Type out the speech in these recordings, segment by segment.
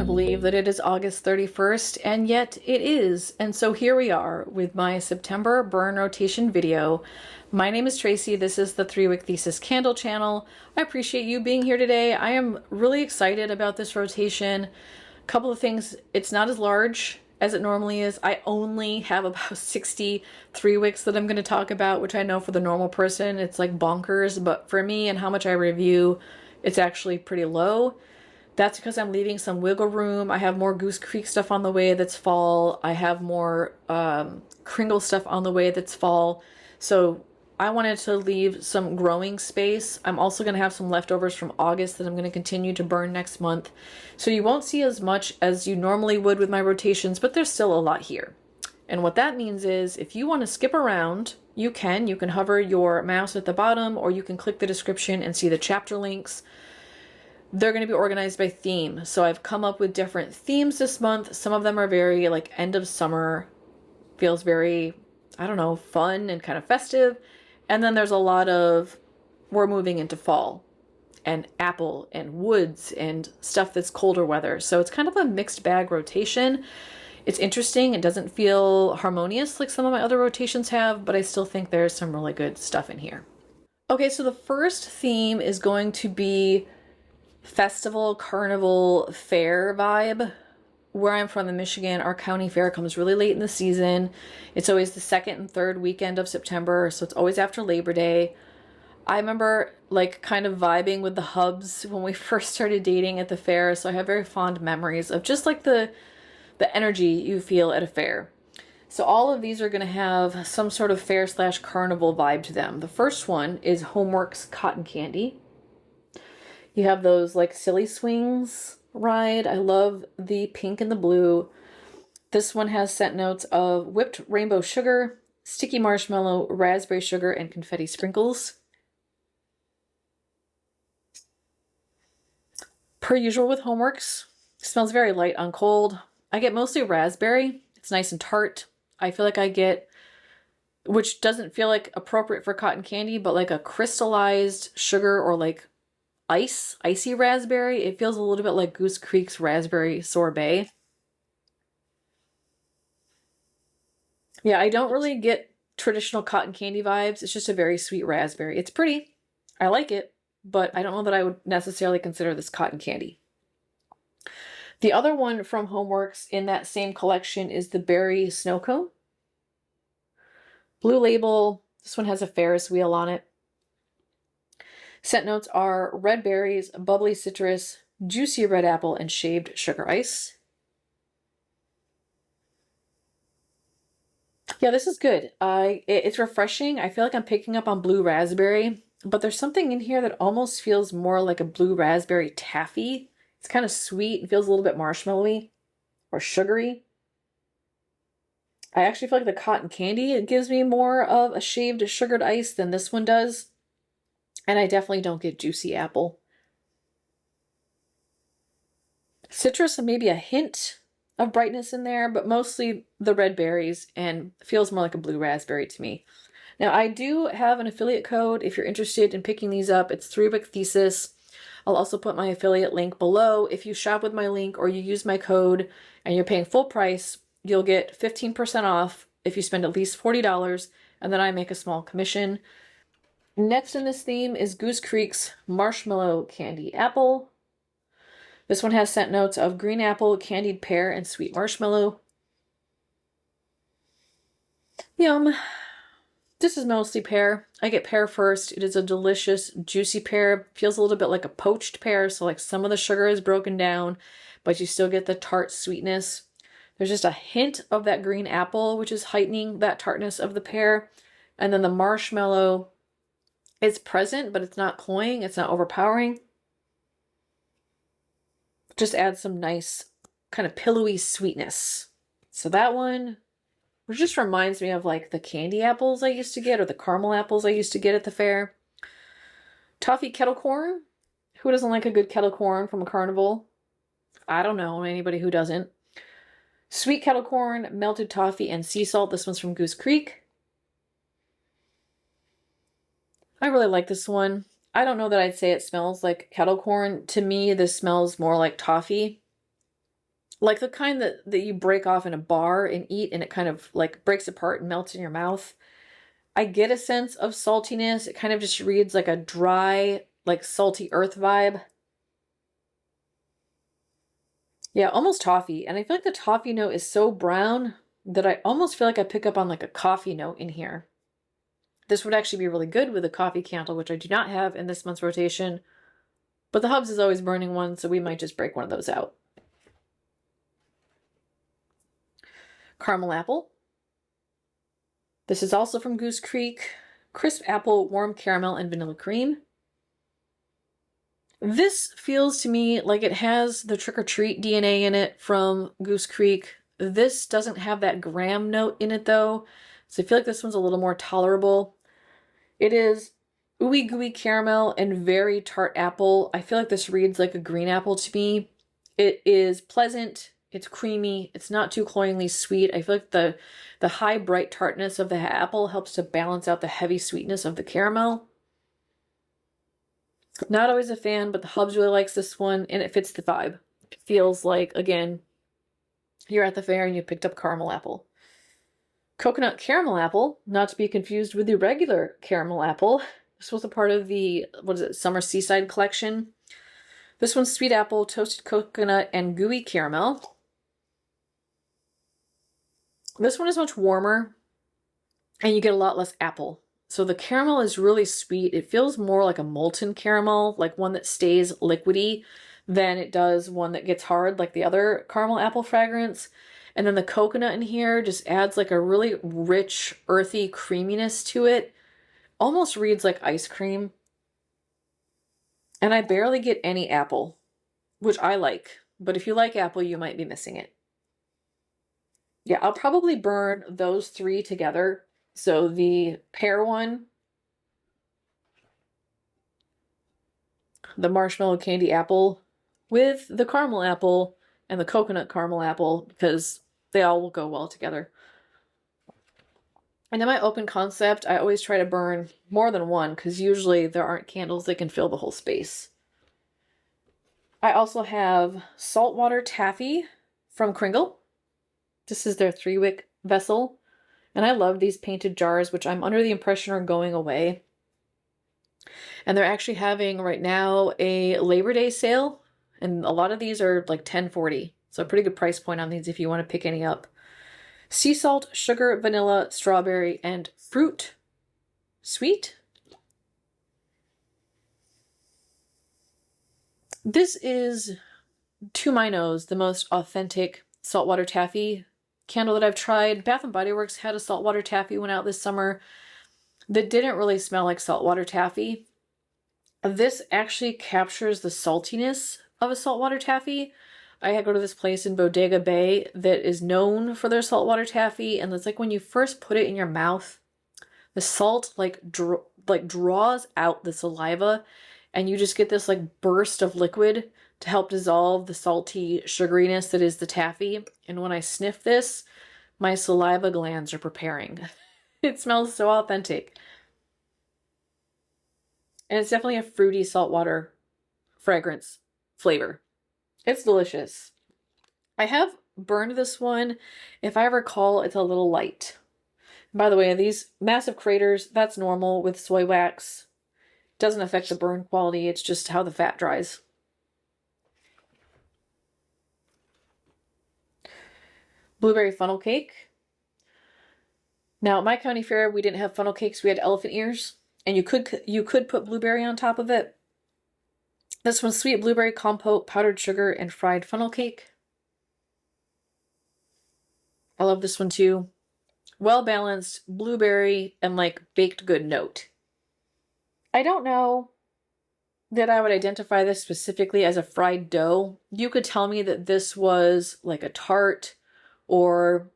cannot believe that it is August 31st, and yet it is. And so here we are with my September burn rotation video. My name is Tracy. This is the 3-Wick Thesis Candle channel. I appreciate you being here today. I am really excited about this rotation. A couple of things, it's not as large as it normally is. I only have about 63 wicks that I'm going to talk about, which I know for the normal person, it's like bonkers, but for me and how much I review, it's actually pretty low. That's because I'm leaving some wiggle room. I have more Goose Creek stuff on the way that's fall. I have more Kringle stuff on the way that's fall. So I wanted to leave some growing space. I'm also going to have some leftovers from August that I'm going to continue to burn next month. So you won't see as much as you normally would with my rotations, but there's still a lot here. And what that means is if you want to skip around, you can. You can hover your mouse at the bottom, or you can click the description and see the chapter links. They're going to be organized by theme. So I've come up with different themes this month. Some of them are very like end of summer, feels very, I don't know, fun and kind of festive. And then there's a lot of, we're moving into fall and apple and woods and stuff that's colder weather. So it's kind of a mixed bag rotation. It's interesting. It doesn't feel harmonious like some of my other rotations have, but I still think there's some really good stuff in here. Okay, so the first theme is going to be festival, carnival, fair vibe. Where I'm from in Michigan, our county fair comes really late in the season. It's always the second and third weekend of September, so it's always after Labor Day. I remember like kind of vibing with the hubs when we first started dating at the fair, so I have very fond memories of just like the energy you feel at a fair. So all of these are going to have some sort of fair / carnival vibe to them. The first one is Homeworks Cotton Candy. You have those like silly swings ride. I love the pink and the blue. This one has scent notes of whipped rainbow sugar, sticky marshmallow, raspberry sugar, and confetti sprinkles. Per usual with Homeworks, smells very light on cold. I get mostly raspberry. It's nice and tart. I feel like I get, which doesn't feel like appropriate for cotton candy, but like a crystallized sugar or like icy raspberry. It feels a little bit like Goose Creek's raspberry sorbet. Yeah, I don't really get traditional cotton candy vibes. It's just a very sweet raspberry. It's pretty. I like it, but I don't know that I would necessarily consider this cotton candy. The other one from Homeworks in that same collection is the Berry Snow Cone. Blue label. This one has a Ferris wheel on it. Scent notes are red berries, bubbly citrus, juicy red apple, and shaved sugar ice. Yeah, this is good. It's refreshing. I feel like I'm picking up on blue raspberry, but there's something in here that almost feels more like a blue raspberry taffy. It's kind of sweet. It feels a little bit marshmallowy or sugary. I actually feel like the cotton candy, it gives me more of a shaved sugared ice than this one does. And I definitely don't get juicy apple. Citrus and maybe a hint of brightness in there, but mostly the red berries and feels more like a blue raspberry to me. Now I do have an affiliate code if you're interested in picking these up. It's 3-Wick Thesis. I'll also put my affiliate link below. If you shop with my link or you use my code and you're paying full price, you'll get 15% off if you spend at least $40, and then I make a small commission. Next in this theme is Goose Creek's Marshmallow Candy Apple. This one has scent notes of green apple, candied pear, and sweet marshmallow. Yum. This is mostly pear. I get pear first. It is a delicious, juicy pear. Feels a little bit like a poached pear, so like some of the sugar is broken down, but you still get the tart sweetness. There's just a hint of that green apple, which is heightening that tartness of the pear. And then the marshmallow, it's present, but it's not cloying. It's not overpowering. Just adds some nice kind of pillowy sweetness. So that one, which just reminds me of like the candy apples I used to get or the caramel apples I used to get at the fair. Toffee kettle corn. Who doesn't like a good kettle corn from a carnival? I don't know anybody who doesn't. Sweet kettle corn, melted toffee, and sea salt. This one's from Goose Creek. I really like this one. I don't know that I'd say it smells like kettle corn. To me, this smells more like toffee. Like the kind that you break off in a bar and eat and it kind of like breaks apart and melts in your mouth. I get a sense of saltiness. It kind of just reads like a dry, like salty earth vibe. Yeah, almost toffee. And I feel like the toffee note is so brown that I almost feel like I pick up on like a coffee note in here. This would actually be really good with a coffee candle, which I do not have in this month's rotation. But the Hubs is always burning one, so we might just break one of those out. Caramel apple. This is also from Goose Creek. Crisp apple, warm caramel, and vanilla cream. This feels to me like it has the Trick or Treat DNA in it from Goose Creek. This doesn't have that graham note in it though, so I feel like this one's a little more tolerable. It is ooey gooey caramel and very tart apple. I feel like this reads like a green apple to me. It is pleasant. It's creamy. It's not too cloyingly sweet. I feel like the high bright tartness of the apple helps to balance out the heavy sweetness of the caramel. Not always a fan, but the Hubs really likes this one, and it fits the vibe. It feels like, again, you're at the fair and you picked up caramel apple. Coconut caramel apple, not to be confused with the regular caramel apple. This was a part of the, what is it, Summer Seaside collection. This one's sweet apple, toasted coconut, and gooey caramel. This one is much warmer, and you get a lot less apple. So the caramel is really sweet. It feels more like a molten caramel, like one that stays liquidy, than it does one that gets hard like the other caramel apple fragrance. And then the coconut in here just adds like a really rich, earthy creaminess to it. Almost reads like ice cream. And I barely get any apple, which I like. But if you like apple, you might be missing it. Yeah, I'll probably burn those three together. So the pear one, the marshmallow candy apple with the caramel apple and the coconut caramel apple, because they all will go well together. And in my open concept, I always try to burn more than one because usually there aren't candles that can fill the whole space. I also have saltwater taffy from Kringle. This is their 3-wick vessel. And I love these painted jars, which I'm under the impression are going away. And they're actually having right now a Labor Day sale. And a lot of these are like $10.40. So a pretty good price point on these if you want to pick any up. Sea salt, sugar, vanilla, strawberry, and fruit. Sweet. This is, to my nose, the most authentic saltwater taffy candle that I've tried. Bath & Body Works had a saltwater taffy one out this summer that didn't really smell like saltwater taffy. This actually captures the saltiness of a saltwater taffy. I go to this place in Bodega Bay that is known for their saltwater taffy, and it's like when you first put it in your mouth, the salt like draws out the saliva, and you just get this like burst of liquid to help dissolve the salty sugariness that is the taffy. And when I sniff this, my saliva glands are preparing. It smells so authentic. And it's definitely a fruity saltwater fragrance flavor. It's delicious. I have burned this one. If I recall, it's a little light. By the way, these massive craters, that's normal with soy wax. Doesn't affect the burn quality, it's just how the fat dries. Blueberry funnel cake. Now, at my county fair, we didn't have funnel cakes, we had elephant ears. And you could put blueberry on top of it. This one's sweet blueberry compote, powdered sugar, and fried funnel cake. I love this one too. Well-balanced blueberry and like baked good note. I don't know that I would identify this specifically as a fried dough. You could tell me that this was like a tart or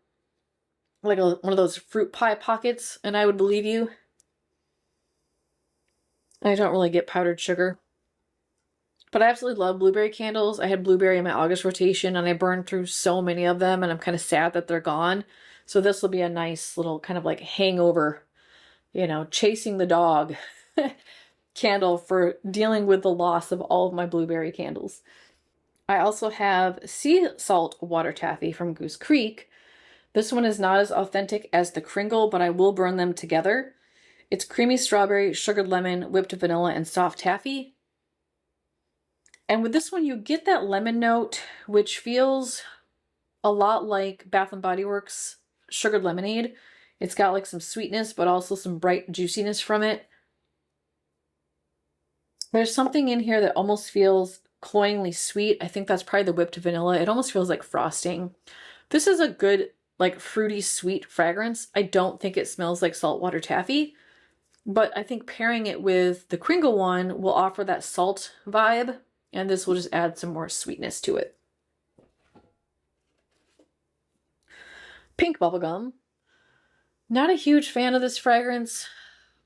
like one of those fruit pie pockets, and I would believe you. I don't really get powdered sugar. But I absolutely love blueberry candles. I had blueberry in my August rotation, and I burned through so many of them, and I'm kind of sad that they're gone. So this will be a nice little kind of like hangover, you know, chasing the dog candle for dealing with the loss of all of my blueberry candles. I also have sea salt water taffy from Goose Creek. This one is not as authentic as the Kringle, but I will burn them together. It's creamy strawberry, sugared lemon, whipped vanilla, and soft taffy. And with this one, you get that lemon note, which feels a lot like Bath & Body Works sugared lemonade. It's got like some sweetness, but also some bright juiciness from it. There's something in here that almost feels cloyingly sweet. I think that's probably the whipped vanilla. It almost feels like frosting. This is a good, like, fruity sweet fragrance. I don't think it smells like saltwater taffy, but I think pairing it with the Kringle one will offer that salt vibe, and this will just add some more sweetness to it. Pink bubblegum. Not a huge fan of this fragrance.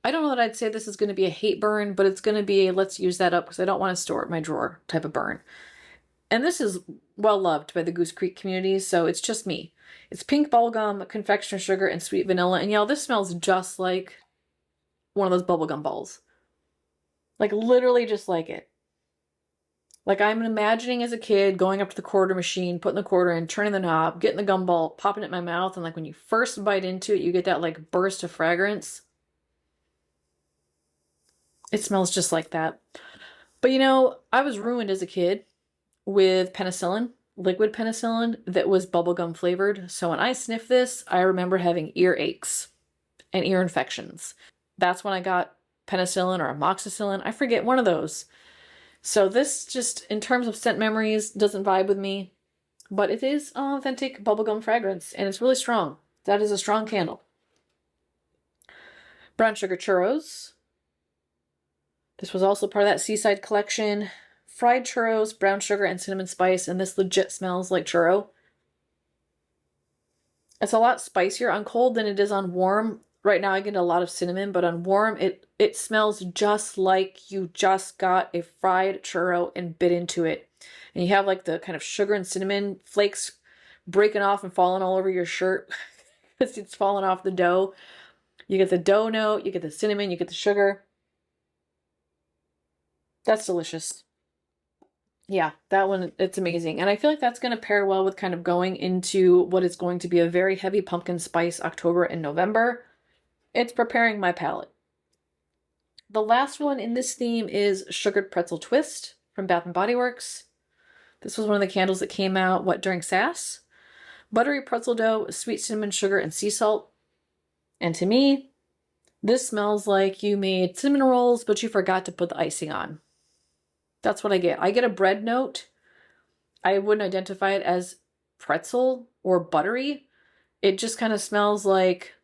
I don't know that I'd say this is going to be a hate burn, but it's going to be a let's use that up because I don't want to store it in my drawer type of burn. And this is well loved by the Goose Creek community, so it's just me. It's pink bubblegum, confectioner sugar, and sweet vanilla. And y'all, this smells just like one of those bubblegum balls. Like literally just like it. Like I'm imagining as a kid going up to the quarter machine, putting the quarter in, turning the knob, getting the gumball, popping it in my mouth, and like when you first bite into it, you get that like burst of fragrance. It smells just like that. But you know, I was ruined as a kid with penicillin, liquid penicillin that was bubblegum flavored. So when I sniffed this, I remember having ear aches and ear infections. That's when I got penicillin or amoxicillin. I forget, one of those. So this just, in terms of scent memories, doesn't vibe with me. But it is an authentic bubblegum fragrance, and it's really strong. That is a strong candle. Brown sugar churros. This was also part of that Seaside collection. Fried churros, brown sugar, and cinnamon spice, and this legit smells like churro. It's a lot spicier on cold than it is on warm. Right now I get a lot of cinnamon, but on warm it smells just like you just got a fried churro and bit into it. And you have like the kind of sugar and cinnamon flakes breaking off and falling all over your shirt because it's falling off the dough. You get the dough note, you get the cinnamon, you get the sugar. That's delicious. Yeah, that one, it's amazing. And I feel like that's going to pair well with kind of going into what is going to be a very heavy pumpkin spice October and November. It's preparing my palate. The last one in this theme is Sugared Pretzel Twist from Bath & Body Works. This was one of the candles that came out, during SAS? Buttery pretzel dough, sweet cinnamon sugar, and sea salt. And to me, this smells like you made cinnamon rolls, but you forgot to put the icing on. That's what I get. I get a bread note. I wouldn't identify it as pretzel or buttery. It just kind of smells like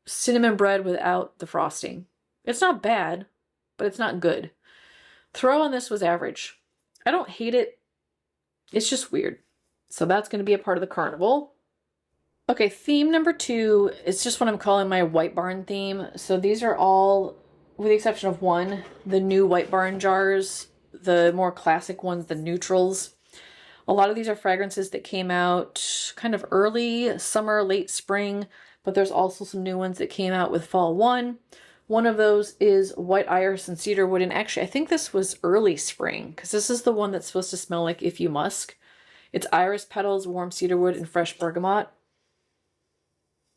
cinnamon bread without the frosting. It's not bad, but it's not good. Throw on this was average. I don't hate it. It's just weird. So that's going to be a part of the carnival. Okay, theme number 2 is just what I'm calling my White Barn theme. So these are all, with the exception of one, the new White Barn jars. The more classic ones, the neutrals. A lot of these are fragrances that came out kind of early summer, late spring, but there's also some new ones that came out with fall 1. One of those is White Iris and Cedarwood, and actually I think this was early spring, because this is the one that's supposed to smell like If You Musk. It's iris petals, warm cedarwood, and fresh bergamot.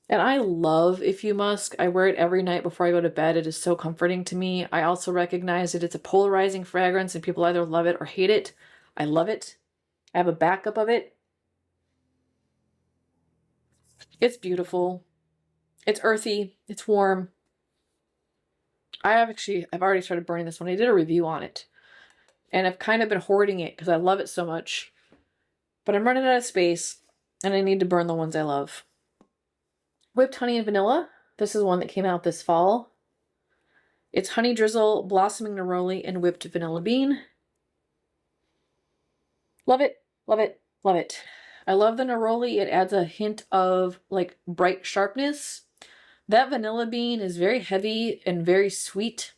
And I love If You Musk. I wear it every night before I go to bed. It is so comforting to me. I also recognize that it's a polarizing fragrance and people either love it or hate it. I love it. I have a backup of it. It's beautiful. It's earthy. It's warm. I've already started burning this one. I did a review on it. And I've kind of been hoarding it because I love it so much. But I'm running out of space and I need to burn the ones I love. Whipped honey and vanilla. This is one that came out this fall. It's honey drizzle, blossoming neroli, and whipped vanilla bean. Love it, love it, love it. I love the neroli. It adds a hint of like bright sharpness. That vanilla bean is very heavy and very sweet.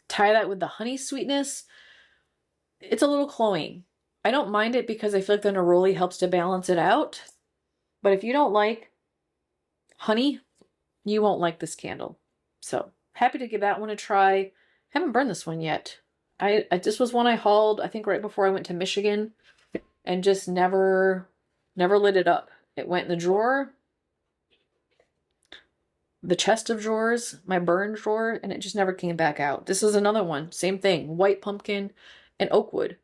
Tie that with the honey sweetness. It's a little cloying. I don't mind it because I feel like the neroli helps to balance it out. But if you don't like honey, you won't like this candle. So happy to give that one a try. Haven't burned this one yet. This was one I hauled, I think right before I went to Michigan. and just never lit it up. It went in the drawer, the chest of drawers, my burn drawer, and it just never came back out. This is another one, same thing, white pumpkin and oak wood.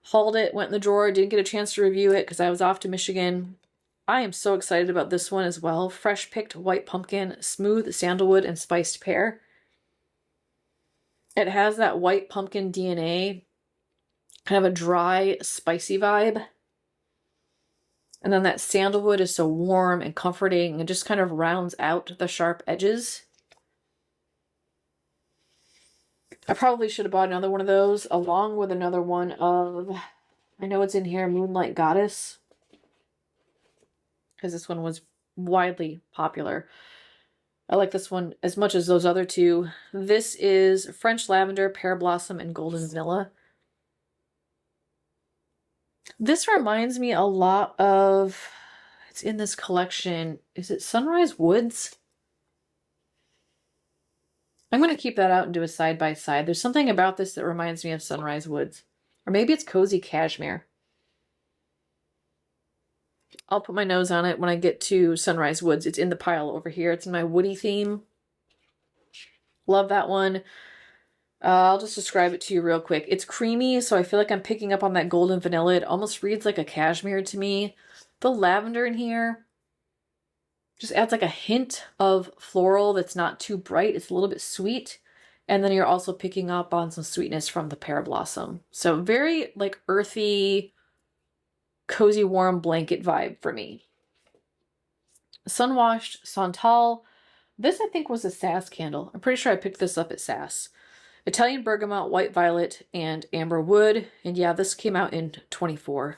Hauled it, went in the drawer, didn't get a chance to review it because I was off to Michigan. I am so excited about this one as well. Fresh picked white pumpkin, smooth sandalwood, and spiced pear. It has that white pumpkin DNA, kind of a dry, spicy vibe. And then that sandalwood is so warm and comforting and just kind of rounds out the sharp edges. I probably should have bought another one of those along with another one of, I know it's in here, Moonlight Goddess, because this one was widely popular. I like this one as much as those other two. This is French Lavender, Pear Blossom, and Golden Vanilla. This reminds me a lot of, it's in this collection, is it Sunrise Woods? I'm going to keep that out and do a side-by-side. There's something about this that reminds me of Sunrise Woods. Or maybe it's Cozy Cashmere. I'll put my nose on it when I get to Sunrise Woods. It's in the pile over here. It's in my woody theme. Love that one. I'll just describe it to you real quick. It's creamy, so I feel like I'm picking up on that golden vanilla. It almost reads like a cashmere to me. The lavender in here just adds like a hint of floral that's not too bright. It's a little bit sweet. And then you're also picking up on some sweetness from the pear blossom. So very like earthy, cozy, warm blanket vibe for me. Sunwashed Santal. This I think was a Sass candle. I'm pretty sure I picked this up at Sass. Italian Bergamot, White Violet, and Amber Wood. And yeah, this came out in 24.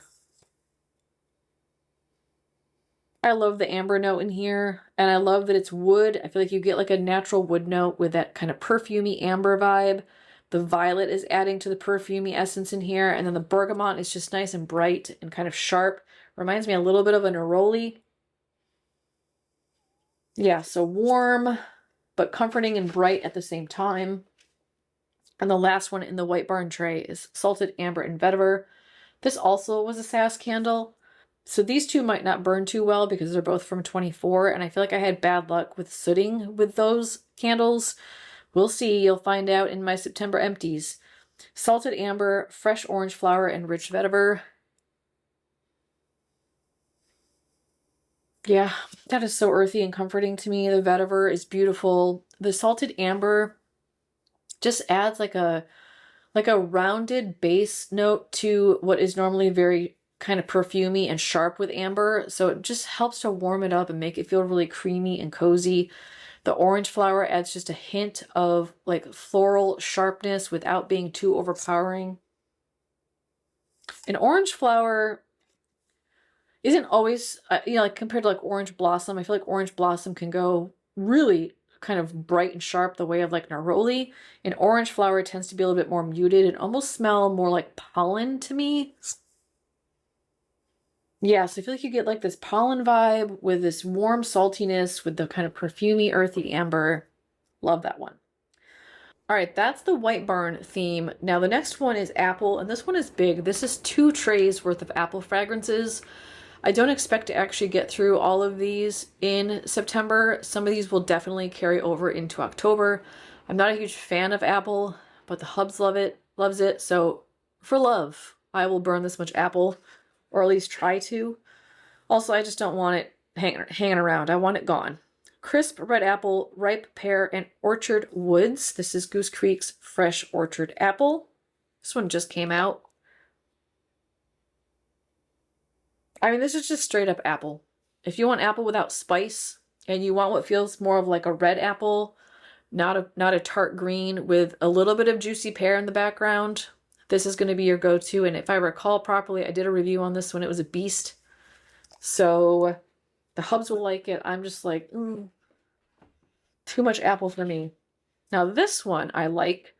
I love the amber note in here, and I love that it's wood. I feel like you get like a natural wood note with that kind of perfumey amber vibe. The violet is adding to the perfumey essence in here, and then the bergamot is just nice and bright and kind of sharp. Reminds me a little bit of a neroli. Yeah, so warm, but comforting and bright at the same time. And the last one in the White Barn tray is Salted Amber and Vetiver. This also was a Sass candle. So these two might not burn too well because they're both from 24, and I feel like I had bad luck with sooting with those candles. We'll see. You'll find out in my September empties. Salted Amber, Fresh Orange Flower, and Rich Vetiver. Yeah, that is so earthy and comforting to me. The vetiver is beautiful. The Salted Amber just adds like a rounded base note to what is normally very kind of perfumey and sharp with amber, so it just helps to warm it up and make it feel really creamy and cozy. The orange flower adds just a hint of like floral sharpness without being too overpowering. An orange flower isn't always, you know, like compared to like orange blossom, I feel like orange blossom can go really kind of bright and sharp the way of like neroli. An orange flower tends to be a little bit more muted and almost smell more like pollen to me. Yeah, so I feel like you get like this pollen vibe with this warm saltiness with the kind of perfumey, earthy amber. Love that one. All right, that's the White Barn theme. Now the next one is apple, and this one is big. This is 2 trays worth of apple fragrances. I don't expect to actually get through all of these in September. Some of these will definitely carry over into October. I'm not a huge fan of apple, but the hubs loves it. So for love, I will burn this much apple. Or at least try to. Also, I just don't want it hanging around. I want it gone. Crisp red apple, ripe pear, and orchard woods. This is Goose Creek's fresh orchard apple. This one just came out. I mean, this is just straight up apple. If you want apple without spice, and you want what feels more of like a red apple, not a tart green with a little bit of juicy pear in the background, this is going to be your go-to. And if I recall properly, I did a review on this when it was a beast. So the hubs will like it. I'm just like, too much apple for me. Now this one I like,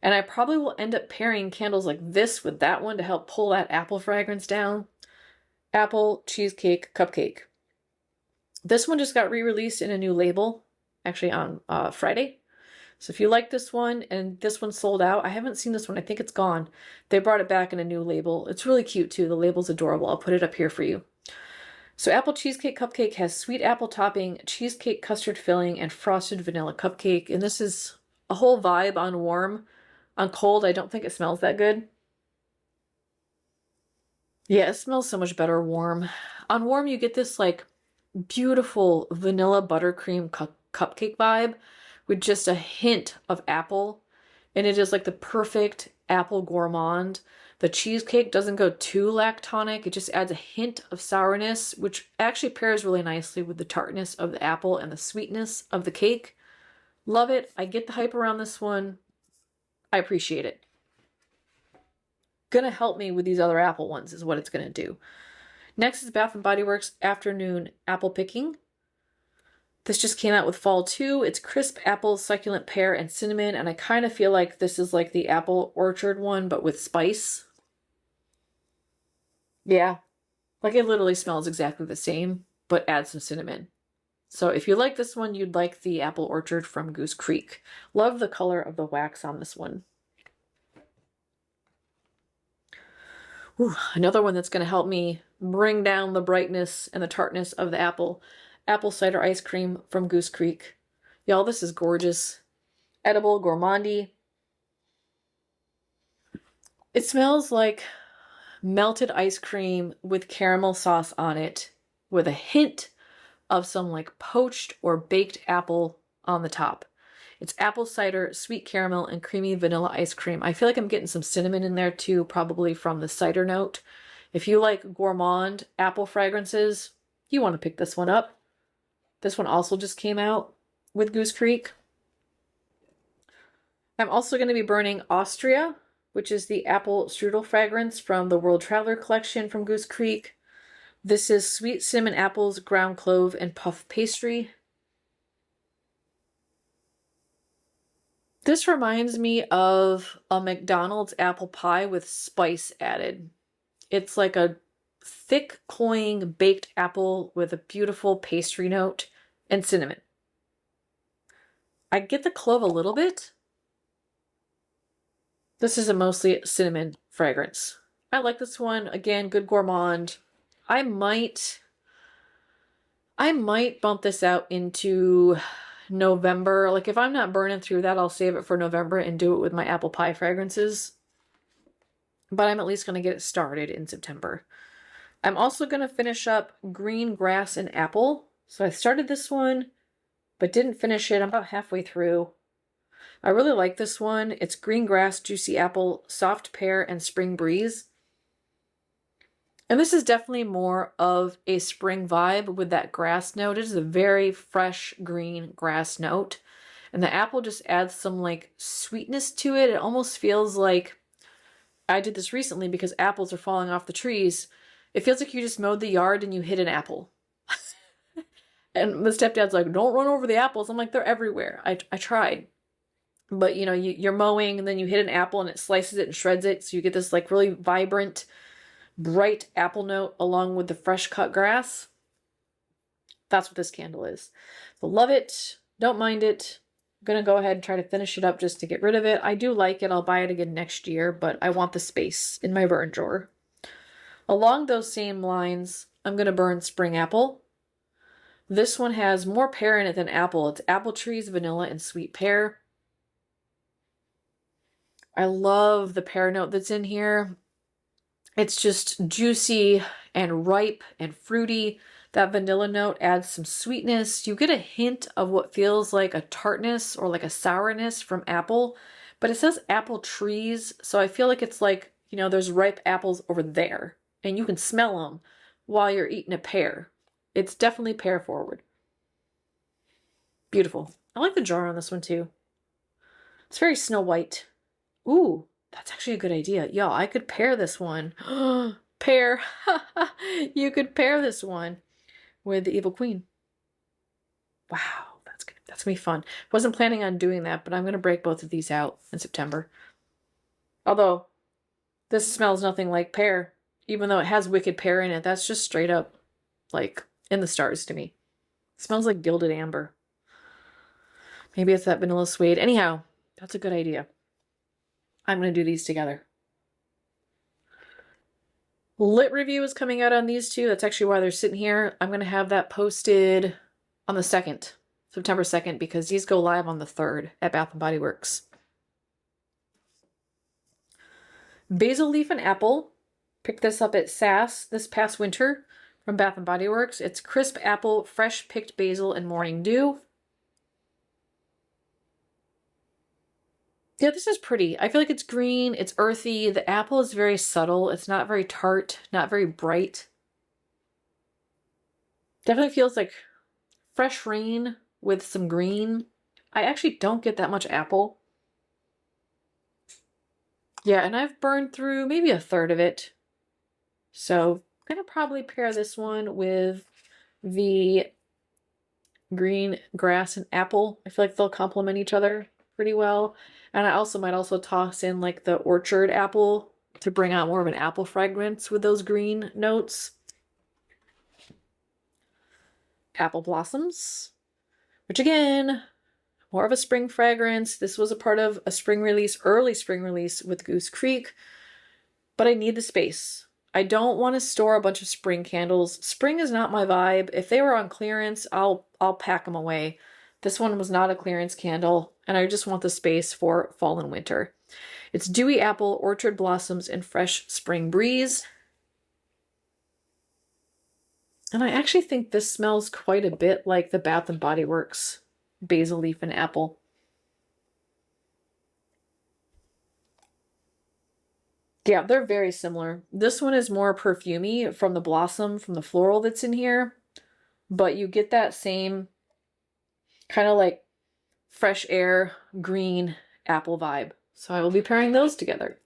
and I probably will end up pairing candles like this with that one to help pull that apple fragrance down. Apple Cheesecake Cupcake. This one just got re-released in a new label, actually on Friday. So if you like this one, and this one sold out, I haven't seen this one. I think it's gone. They brought it back in a new label. It's really cute too. The label's adorable. I'll put it up here for you. So apple cheesecake cupcake has sweet apple topping, cheesecake custard filling, and frosted vanilla cupcake. And this is a whole vibe on warm. On cold, I don't think it smells that good. Yeah, it smells so much better warm. On warm, you get this like beautiful vanilla buttercream cupcake vibe with just a hint of apple. And it is like the perfect apple gourmand. The cheesecake doesn't go too lactonic. It just adds a hint of sourness, which actually pairs really nicely with the tartness of the apple and the sweetness of the cake. Love it. I get the hype around this one. I appreciate it. Gonna help me with these other apple ones is what it's gonna do. Next is Bath & Body Works Afternoon Apple Picking. This just came out with fall 2. It's crisp apple, succulent pear, and cinnamon, and I kind of feel like this is like the apple orchard one, but with spice. Yeah, like it literally smells exactly the same, but adds some cinnamon. So if you like this one, you'd like the apple orchard from Goose Creek. Love the color of the wax on this one. Ooh, another one that's going to help me bring down the brightness and the tartness of the apple. Apple cider ice cream from Goose Creek. Y'all, this is gorgeous. Edible gourmandy. It smells like melted ice cream with caramel sauce on it, with a hint of some like poached or baked apple on the top. It's apple cider, sweet caramel, and creamy vanilla ice cream. I feel like I'm getting some cinnamon in there too, probably from the cider note. If you like gourmand apple fragrances, you want to pick this one up. This one also just came out with Goose Creek. I'm also going to be burning Austria, which is the apple strudel fragrance from the World Traveler collection from Goose Creek. This is sweet cinnamon apples, ground clove, and puff pastry. This reminds me of a McDonald's apple pie with spice added. It's like a thick, cloying baked apple with a beautiful pastry note and cinnamon. I get the clove a little bit. This is a mostly cinnamon fragrance. I like this one. Again, good gourmand. I might bump this out into November. Like if I'm not burning through that, I'll save it for November and do it with my apple pie fragrances. But I'm at least going to get it started in September. I'm also going to finish up Green Grass and Apple. So I started this one, but didn't finish it. I'm about halfway through. I really like this one. It's Green Grass, Juicy Apple, Soft Pear, and Spring Breeze. And this is definitely more of a spring vibe with that grass note. It is a very fresh green grass note. And the apple just adds some like sweetness to it. It almost feels like, I did this recently because apples are falling off the trees. It feels like you just mowed the yard and you hit an apple. And the stepdad's like, don't run over the apples. I'm like, they're everywhere. I tried. But you know, you're mowing and then you hit an apple and it slices it and shreds it. So you get this like really vibrant, bright apple note along with the fresh cut grass. That's what this candle is. So love it. Don't mind it. I'm going to go ahead and try to finish it up just to get rid of it. I do like it. I'll buy it again next year, but I want the space in my burn drawer. Along those same lines, I'm going to burn Spring Apple. This one has more pear in it than apple. It's apple trees, vanilla, and sweet pear. I love the pear note that's in here. It's just juicy and ripe and fruity. That vanilla note adds some sweetness. You get a hint of what feels like a tartness or like a sourness from apple, but it says apple trees. So I feel like it's like, you know, there's ripe apples over there and you can smell them while you're eating a pear. It's definitely pear forward. Beautiful. I like the jar on this one too. It's very Snow White. Ooh, that's actually a good idea. Yeah, I could pair this one. Pair. You could pair this one with the Evil Queen. Wow, that's good. That's gonna be fun. Wasn't planning on doing that, but I'm gonna break both of these out in September. Although, this smells nothing like pear, even though it has wicked pear in it. That's just straight up, like, in the stars to me. It smells like gilded amber. Maybe it's that vanilla suede. Anyhow, that's a good idea. I'm going to do these together. Lit review is coming out on these two. That's actually why they're sitting here. I'm going to have that posted on the 2nd, September 2nd, because these go live on the 3rd at Bath & Body Works. Basil Leaf and Apple. Picked this up at SAS this past winter from Bath & Body Works. It's crisp apple, fresh picked basil, and morning dew. Yeah, this is pretty. I feel like it's green, it's earthy. The apple is very subtle. It's not very tart, not very bright. Definitely feels like fresh rain with some green. I actually don't get that much apple. Yeah, and I've burned through maybe a third of it. So I'm going to probably pair this one with the green grass and apple. I feel like they'll complement each other pretty well. And I might also toss in like the orchard apple to bring out more of an apple fragrance with those green notes. Apple Blossoms, which again, more of a spring fragrance. This was a part of a spring release, early spring release with Goose Creek, but I need the space. I don't want to store a bunch of spring candles. Spring is not my vibe. If they were on clearance, I'll pack them away. This one was not a clearance candle, and I just want the space for fall and winter. It's Dewy Apple, Orchard Blossoms, and Fresh Spring Breeze. And I actually think this smells quite a bit like the Bath & Body Works Basil Leaf and Apple. Yeah, they're very similar. This one is more perfumey from the blossom, from the floral that's in here. But you get that same kind of like fresh air, green apple vibe. So I will be pairing those together.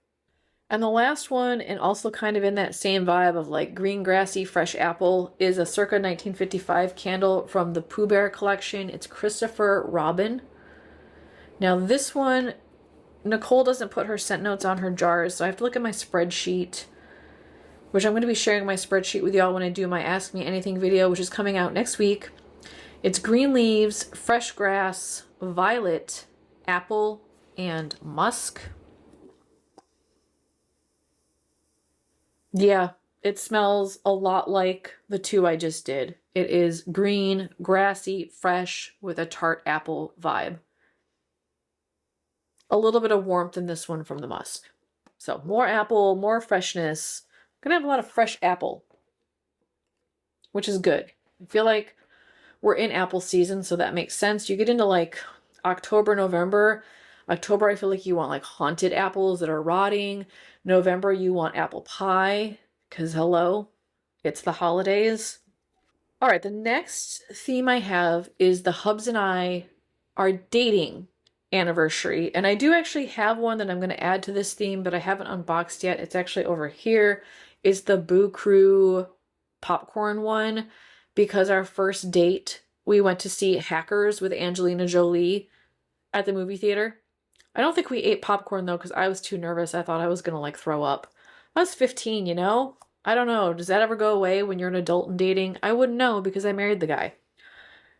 And the last one, and also kind of in that same vibe of like green grassy fresh apple, is a circa 1955 candle from the Pooh Bear collection. It's Christopher Robin. Now this one, Nicole doesn't put her scent notes on her jars, so I have to look at my spreadsheet, which I'm going to be sharing my spreadsheet with y'all when I do my Ask Me Anything video, which is coming out next week. It's green leaves, fresh grass, violet, apple, and musk. Yeah, it smells a lot like the two I just did. It is green, grassy, fresh, with a tart apple vibe. A little bit of warmth in this one from the musk. So more apple, more freshness. Gonna have a lot of fresh apple, which is good. I feel like we're in apple season, so that makes sense. You get into like October, November. October, I feel like you want like haunted apples that are rotting. November, you want apple pie, because hello, it's the holidays. All right, the next theme I have is the Hubs and I are dating anniversary. And I do actually have one that I'm going to add to this theme, but I haven't unboxed yet. It's actually over here. It's the Boo Crew popcorn one, because our first date, we went to see Hackers with Angelina Jolie at the movie theater. I don't think we ate popcorn though, because I was too nervous. I thought I was going to like throw up. I was 15, you know? I don't know. Does that ever go away when you're an adult and dating? I wouldn't know because I married the guy.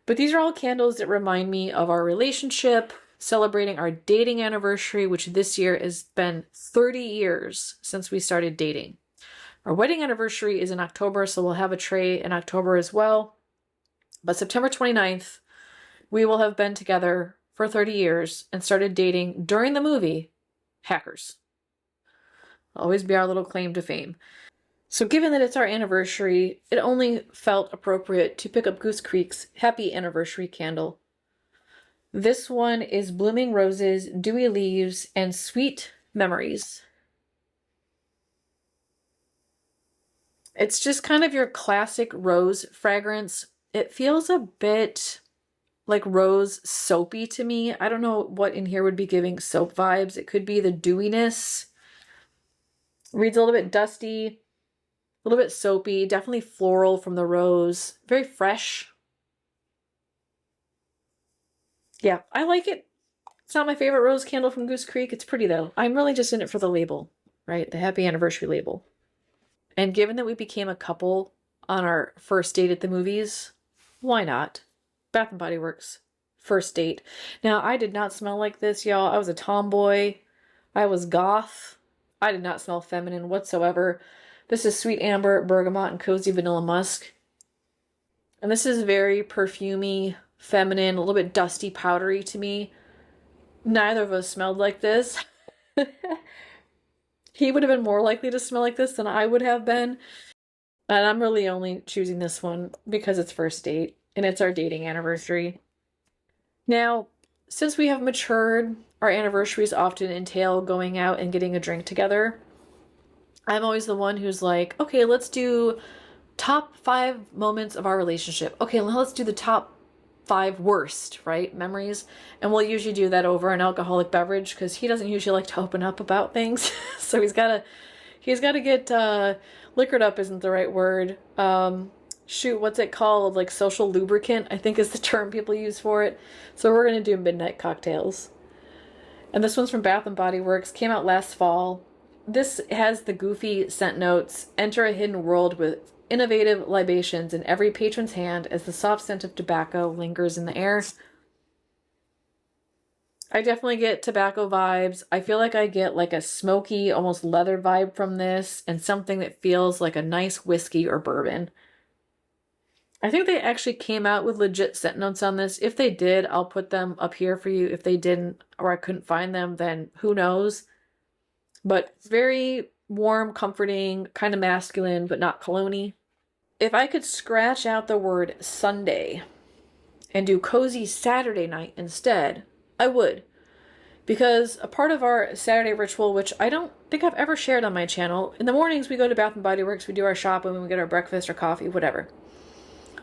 But these are all candles that remind me of our relationship, celebrating our dating anniversary, which this year has been 30 years since we started dating. Our wedding anniversary is in October, so we'll have a tray in October as well. But September 29th, we will have been together for 30 years and started dating during the movie Hackers. Always be our little claim to fame. So given that it's our anniversary, it only felt appropriate to pick up Goose Creek's Happy Anniversary candle. This one is Blooming Roses, Dewy Leaves, and Sweet Memories. It's just kind of your classic rose fragrance. It feels a bit like rose soapy to me. I don't know what in here would be giving soap vibes. It could be the dewiness. Reads a little bit dusty, a little bit soapy, definitely floral from the rose. Very fresh. Yeah, I like it. It's not my favorite rose candle from Goose Creek. It's pretty though. I'm really just in it for the label, right? The happy anniversary label. And given that we became a couple on our first date at the movies, why not? Bath & Body Works. first date. Now, I did not smell like this, y'all. I was a tomboy. I was goth. I did not smell feminine whatsoever. This is Sweet Amber, Bergamot, and Cozy Vanilla Musk. And this is very perfumey, feminine, a little bit dusty, powdery to me. Neither of us smelled like this. He would have been more likely to smell like this than I would have been. And I'm really only choosing this one because it's first date and it's our dating anniversary. Now, since we have matured, our anniversaries often entail going out and getting a drink together. I'm always the one who's like, okay, let's do top 5 moments of our relationship. Okay, let's do the top 5 worst, right, memories. And we'll usually do that over an alcoholic beverage because he doesn't usually like to open up about things. So he's got to get liquored up isn't the right word. Shoot, what's it called? Like social lubricant, I think is the term people use for it. So we're going to do midnight cocktails. And this one's from Bath & Body Works, came out last fall. This has the goofy scent notes. Enter a hidden world with innovative libations in every patron's hand as the soft scent of tobacco lingers in the air. I definitely get tobacco vibes. I feel like I get like a smoky, almost leather vibe from this and something that feels like a nice whiskey or bourbon. I think they actually came out with legit scent notes on this. If they did, I'll put them up here for you. If they didn't, or I couldn't find them, then who knows? But it's very warm, comforting, kind of masculine, but not cologne-y. If I could scratch out the word Sunday and do cozy Saturday night instead, I would. Because a part of our Saturday ritual, which I don't think I've ever shared on my channel, in the mornings we go to Bath & Body Works, we do our shopping, we get our breakfast or coffee, whatever.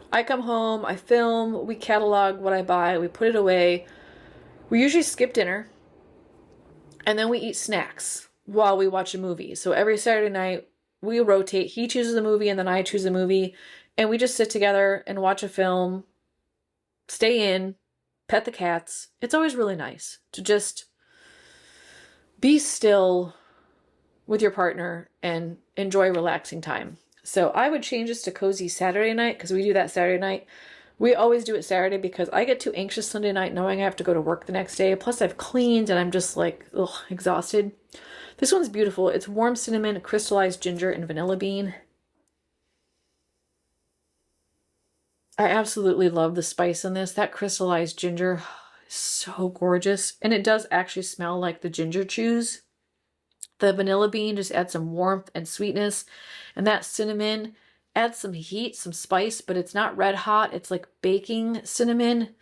I come home, I film, we catalog what I buy, we put it away. We usually skip dinner, and then we eat snacks while we watch a movie. So every Saturday night, we rotate. He chooses a movie, and then I choose a movie, and we just sit together and watch a film, stay in, pet the cats. It's always really nice to just be still with your partner and enjoy relaxing time. So I would change this to cozy Saturday night because we do that Saturday night. We always do it Saturday because I get too anxious Sunday night knowing I have to go to work the next day. Plus I've cleaned and I'm just like, ugh, exhausted. This one's beautiful. It's warm cinnamon, crystallized ginger, and vanilla bean. I absolutely love the spice in this. That crystallized ginger is so gorgeous. And it does actually smell like the ginger chews. The vanilla bean just adds some warmth and sweetness. And that cinnamon adds some heat, some spice, but it's not red hot. It's like baking cinnamon.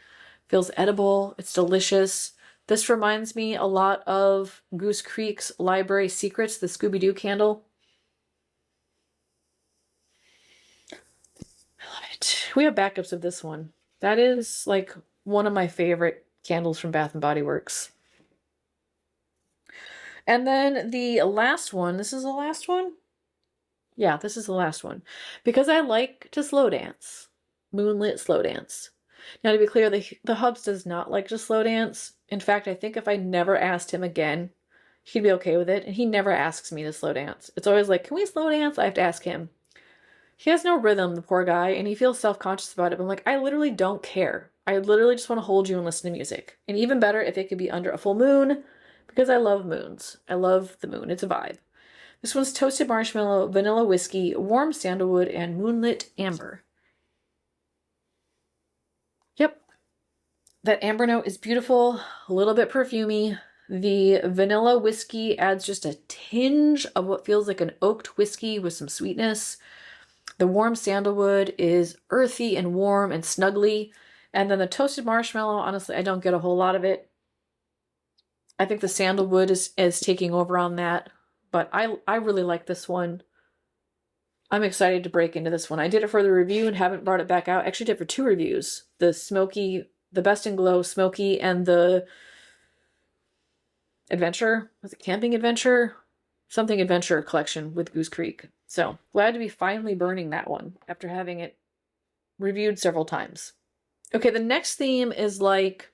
Feels edible. It's delicious. This reminds me a lot of Goose Creek's Library Secrets, the Scooby-Doo candle. I love it. We have backups of this one. That is like one of my favorite candles from Bath & Body Works. And then the last one, this is the last one? Yeah, this is the last one. Because I like to slow dance. Moonlit slow dance. Now to be clear, the Hubs does not like to slow dance. In fact, I think if I never asked him again, he'd be okay with it. And he never asks me to slow dance. It's always like, can we slow dance? I have to ask him. He has no rhythm, the poor guy, and he feels self-conscious about it. But I'm like, I literally don't care. I literally just want to hold you and listen to music. And even better if it could be under a full moon, because I love moons. I love the moon. It's a vibe. This one's toasted marshmallow, vanilla whiskey, warm sandalwood, and moonlit amber. Yep. That amber note is beautiful, a little bit perfumey. The vanilla whiskey adds just a tinge of what feels like an oaked whiskey with some sweetness. The warm sandalwood is earthy and warm and snuggly. And then the toasted marshmallow, honestly, I don't get a whole lot of it. I think the sandalwood is taking over on that. But I really like this one. I'm excited to break into this one. I did it for the review and haven't brought it back out. I actually did it for 2 reviews. The smoky, the Best in Glow smoky, and the adventure. Was it camping adventure? Something adventure collection with Goose Creek. So glad to be finally burning that one after having it reviewed several times. Okay, the next theme is like,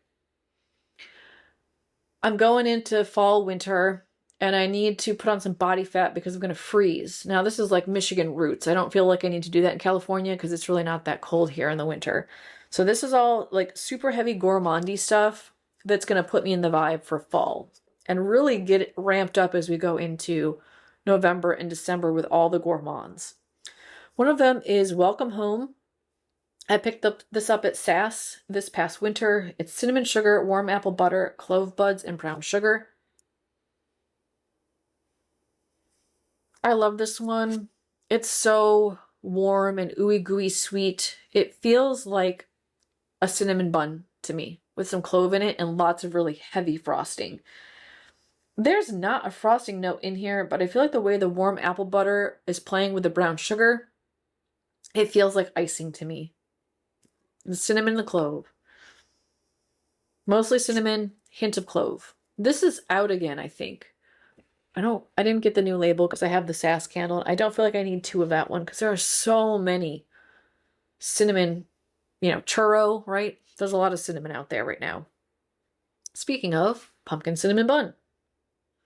I'm going into fall, winter, and I need to put on some body fat because I'm going to freeze. Now, this is like Michigan roots. I don't feel like I need to do that in California because it's really not that cold here in the winter. So this is all like super heavy gourmandy stuff that's going to put me in the vibe for fall and really get it ramped up as we go into November and December with all the gourmands. One of them is Welcome Home. I picked this up at SAS this past winter. It's cinnamon sugar, warm apple butter, clove buds, and brown sugar. I love this one. It's so warm and ooey gooey sweet. It feels like a cinnamon bun to me with some clove in it and lots of really heavy frosting. There's not a frosting note in here, but I feel like the way the warm apple butter is playing with the brown sugar, it feels like icing to me. The cinnamon and the clove. Mostly cinnamon, hint of clove. This is out again, I think. I didn't get the new label because I have the SAS candle. I don't feel like I need 2 of that one because there are so many cinnamon, churro, right? There's a lot of cinnamon out there right now. Speaking of, pumpkin cinnamon bun.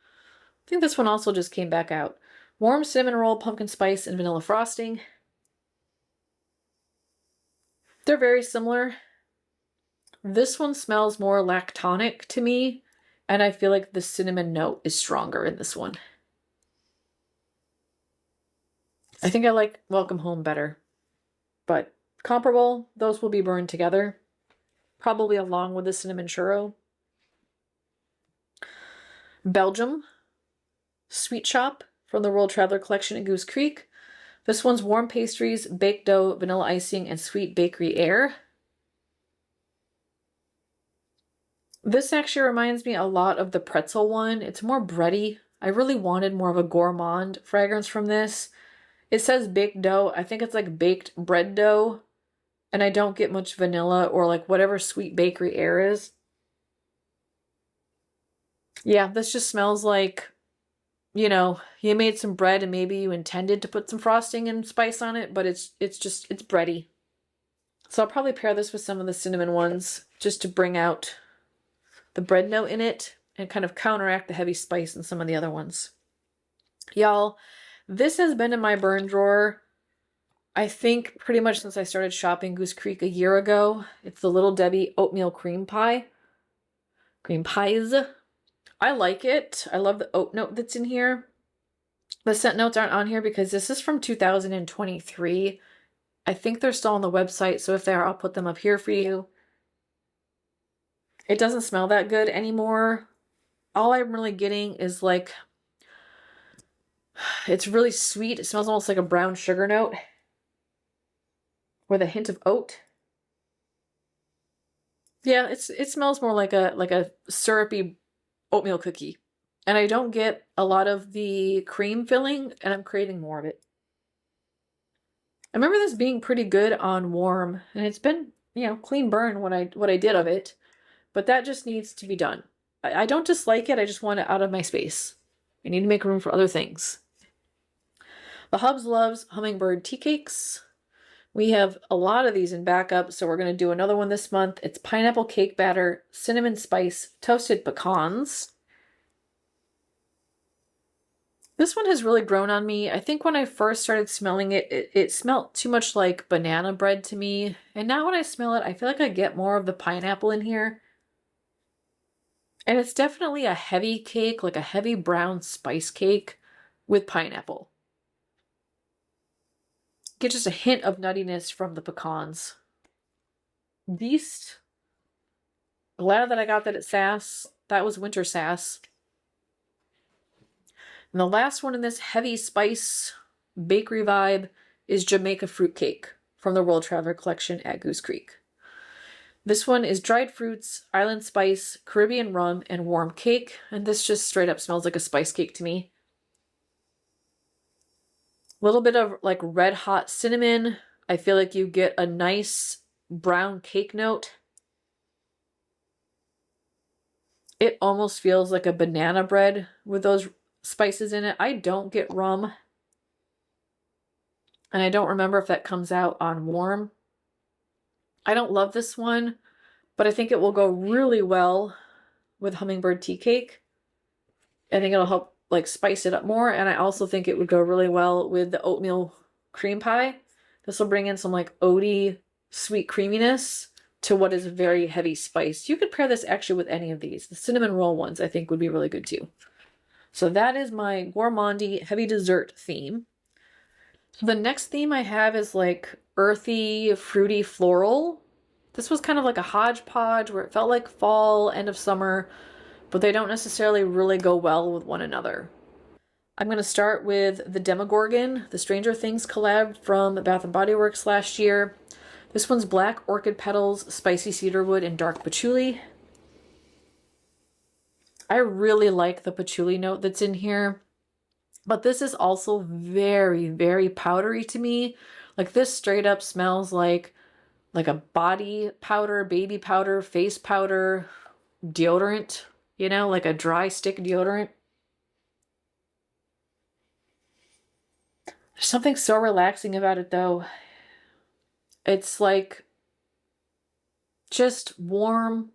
I think this one also just came back out. Warm cinnamon roll, pumpkin spice, and vanilla frosting. They're very similar. This one smells more lactonic to me, and I feel like the cinnamon note is stronger in this one. I think I like Welcome Home better, but comparable. Those will be burned together, probably along with the cinnamon churro. Belgium Sweet Shop from the World Traveler Collection at Goose Creek. This one's warm pastries, baked dough, vanilla icing, and sweet bakery air. This actually reminds me a lot of the pretzel one. It's more bready. I really wanted more of a gourmand fragrance from this. It says baked dough. I think it's like baked bread dough. And I don't get much vanilla or like whatever sweet bakery air is. Yeah, this just smells like, you made some bread and maybe you intended to put some frosting and spice on it, but it's bready. So I'll probably pair this with some of the cinnamon ones just to bring out the bread note in it and kind of counteract the heavy spice in some of the other ones. Y'all, this has been in my burn drawer, I think pretty much since I started shopping Goose Creek a year ago. It's the Little Debbie oatmeal cream pie. Cream pies. I like it. I love the oat note that's in here. The scent notes aren't on here because this is from 2023. I think they're still on the website, so if they are, I'll put them up here for you. It doesn't smell that good anymore. All I'm really getting is like, it's really sweet. It smells almost like a brown sugar note with a hint of oat. Yeah, it smells more like a syrupy oatmeal cookie. And I don't get a lot of the cream filling, and I'm craving more of it. I remember this being pretty good on warm, and it's been, clean burn what I did of it. But that just needs to be done. I don't dislike it, I just want it out of my space. I need to make room for other things. The Hubs loves hummingbird tea cakes. We have a lot of these in backup, so we're going to do another one this month. It's pineapple cake batter, cinnamon spice, toasted pecans. This one has really grown on me. I think when I first started smelling it, it smelled too much like banana bread to me. And now when I smell it, I feel like I get more of the pineapple in here. And it's definitely a heavy cake, like a heavy brown spice cake with pineapple. Get just a hint of nuttiness from the pecans. Beast. Glad that I got that at SAS. That was winter SAS. And the last one in this heavy spice bakery vibe is Jamaica Fruitcake from the World Traveler Collection at Goose Creek. This one is dried fruits, island spice, Caribbean rum, and warm cake. And this just straight up smells like a spice cake to me. A little bit of like red hot cinnamon. I feel like you get a nice brown cake note. It almost feels like a banana bread with those spices in it. I don't get rum. And I don't remember if that comes out on warm. I don't love this one, but I think it will go really well with hummingbird tea cake. I think it'll help like spice it up more, and I also think it would go really well with the oatmeal cream pie. This will bring in some like oaty sweet creaminess. to what is very heavy spice. You could pair this actually with any of these. The cinnamon roll ones I think would be really good too. So that is my gourmandy heavy dessert theme. So the next theme I have is like earthy, fruity, floral. This was kind of like a hodgepodge where it felt like fall, end of summer, but they don't necessarily really go well with one another. I'm going to start with the Demogorgon, the Stranger Things collab from Bath & Body Works last year. This one's black orchid petals, spicy cedarwood, and dark patchouli. I really like the patchouli note that's in here, but this is also very, very powdery to me. Like this straight up smells like a body powder, baby powder, face powder, deodorant, you know, like a dry stick deodorant. There's something so relaxing about it though. It's like just warm,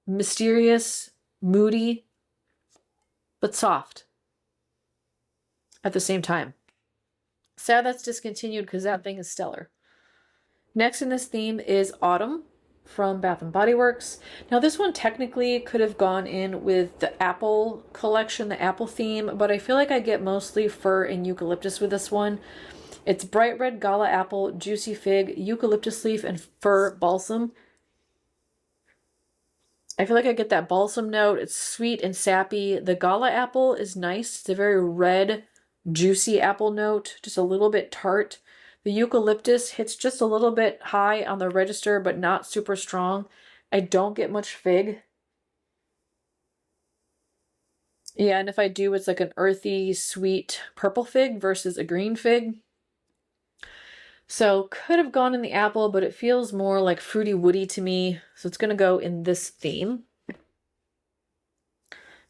mysterious, moody, but soft at the same time. Sad that's discontinued because that thing is stellar. Next in this theme is Autumn from Bath & Body Works. Now this one technically could have gone in with the apple collection, the apple theme, but I feel like I get mostly fir and eucalyptus with this one. It's bright red gala apple, juicy fig, eucalyptus leaf, and fir balsam. I feel like I get that balsam note. It's sweet and sappy. The gala apple is nice. It's a very red, juicy apple note, just a little bit tart. The eucalyptus hits just a little bit high on the register, but not super strong. I don't get much fig. Yeah, and if I do, it's like an earthy, sweet purple fig versus a green fig. So could have gone in the apple, but it feels more like fruity woody to me. So it's going to go in this theme.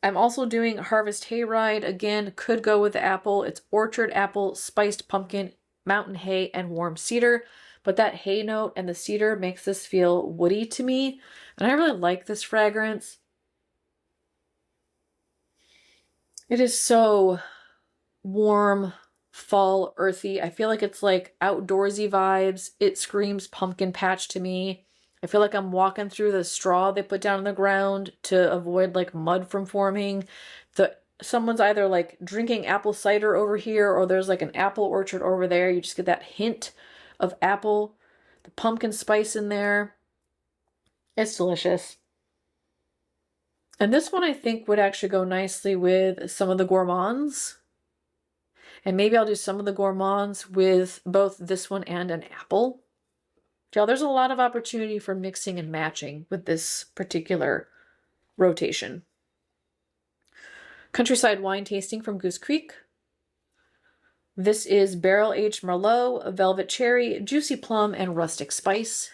I'm also doing Harvest Hayride. Again, could go with the apple. It's orchard apple, spiced pumpkin, mountain hay, and warm cedar. But that hay note and the cedar makes this feel woody to me. And I really like this fragrance. It is so warm, fall, earthy. I feel like it's like outdoorsy vibes. It screams pumpkin patch to me. I feel like I'm walking through the straw they put down on the ground to avoid like mud from forming. Someone's either like drinking apple cider over here or there's like an apple orchard over there. You just get that hint of apple, the pumpkin spice in there. It's delicious. And this one I think would actually go nicely with some of the gourmands. And maybe I'll do some of the gourmands with both this one and an apple. Yeah, there's a lot of opportunity for mixing and matching with this particular rotation. Countryside Wine Tasting from Goose Creek. This is barrel-aged Merlot, velvet cherry, juicy plum, and rustic spice.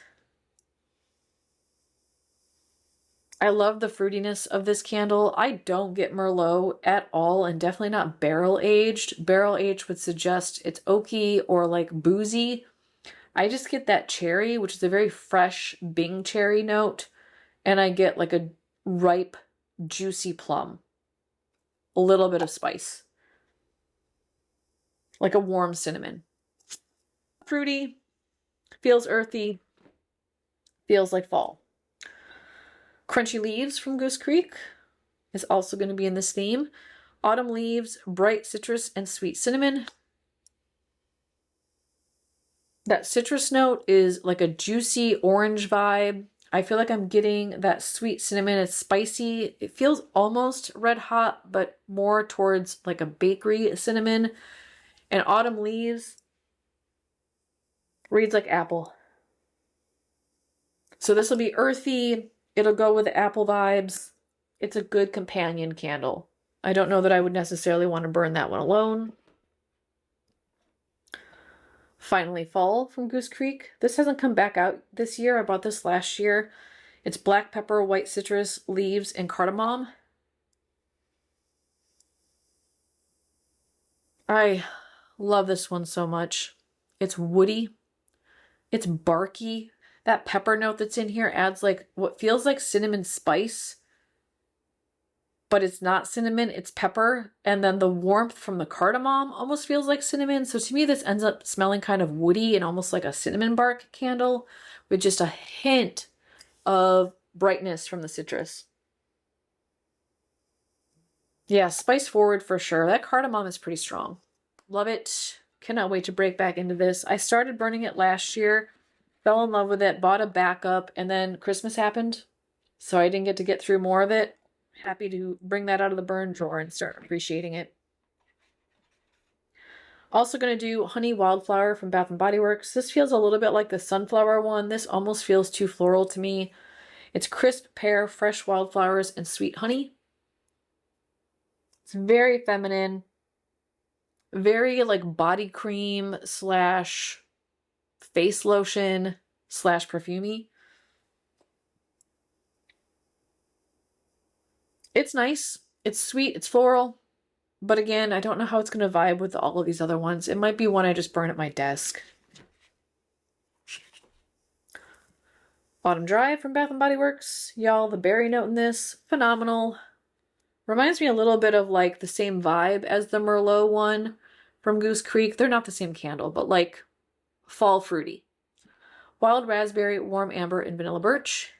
I love the fruitiness of this candle. I don't get Merlot at all, and definitely not barrel-aged. Barrel-aged would suggest it's oaky or like boozy. I just get that cherry, which is a very fresh Bing cherry note, and I get like a ripe, juicy plum. A little bit of spice. Like a warm cinnamon. Fruity, feels earthy, feels like fall. Crunchy Leaves from Goose Creek is also going to be in this theme. Autumn leaves, bright citrus, and sweet cinnamon. That citrus note is like a juicy orange vibe. I feel like I'm getting that sweet cinnamon. It's spicy. It feels almost red hot, but more towards like a bakery cinnamon. And Autumn Leaves reads like apple. So this will be earthy. It'll go with the apple vibes. It's a good companion candle. I don't know that I would necessarily want to burn that one alone. Finally Fall from Goose Creek. This hasn't come back out this year. I bought this last year. It's black pepper, white citrus, leaves, and cardamom. I love this one so much. It's woody. It's barky. That pepper note that's in here adds like what feels like cinnamon spice. but it's not cinnamon, it's pepper. And then the warmth from the cardamom almost feels like cinnamon. So to me, this ends up smelling kind of woody and almost like a cinnamon bark candle with just a hint of brightness from the citrus. Yeah, spice forward for sure. That cardamom is pretty strong. Love it. Cannot wait to break back into this. I started burning it last year, fell in love with it, bought a backup, and then Christmas happened. So I didn't get through more of it. Happy to bring that out of the burn drawer and start appreciating it. Also going to do Honey Wildflower from Bath & Body Works. This feels a little bit like the Sunflower one. This almost feels too floral to me. It's crisp pear, fresh wildflowers, and sweet honey. It's very feminine. Very like body cream slash face lotion slash perfumey. It's nice. It's sweet. It's floral. But again, I don't know how it's going to vibe with all of these other ones. It might be one I just burn at my desk. Autumn Drive from Bath & Body Works. Y'all, the berry note in this, phenomenal. Reminds me a little bit of like the same vibe as the Merlot one from Goose Creek. They're not the same candle, but like fall fruity. Wild raspberry, warm amber, and vanilla birch.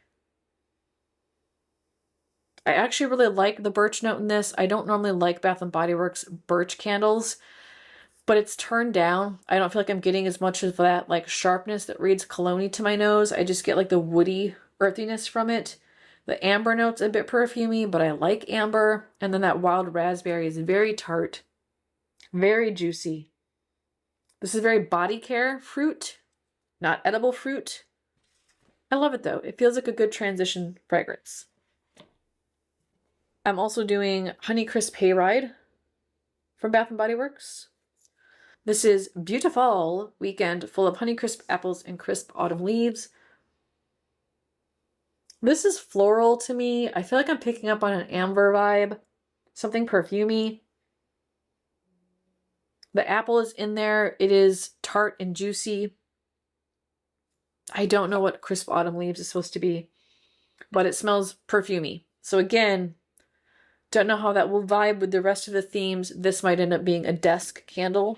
I actually really like the birch note in this. I don't normally like Bath & Body Works birch candles, but it's turned down. I don't feel like I'm getting as much of that like sharpness that reads cologne-y to my nose. I just get like the woody earthiness from it. The amber note's a bit perfumey, but I like amber. And then that wild raspberry is very tart, very juicy. This is very body care fruit, not edible fruit. I love it though. It feels like a good transition fragrance. I'm also doing Honey Crisp Hayride from Bath & Body Works. This is Beautiful Weekend, full of Honeycrisp apples and crisp autumn leaves. This is floral to me. I feel like I'm picking up on an amber vibe, something perfumey. The apple is in there. It is tart and juicy. I don't know what crisp autumn leaves is supposed to be, but it smells perfumey. So again, don't know how that will vibe with the rest of the themes. This might end up being a desk candle.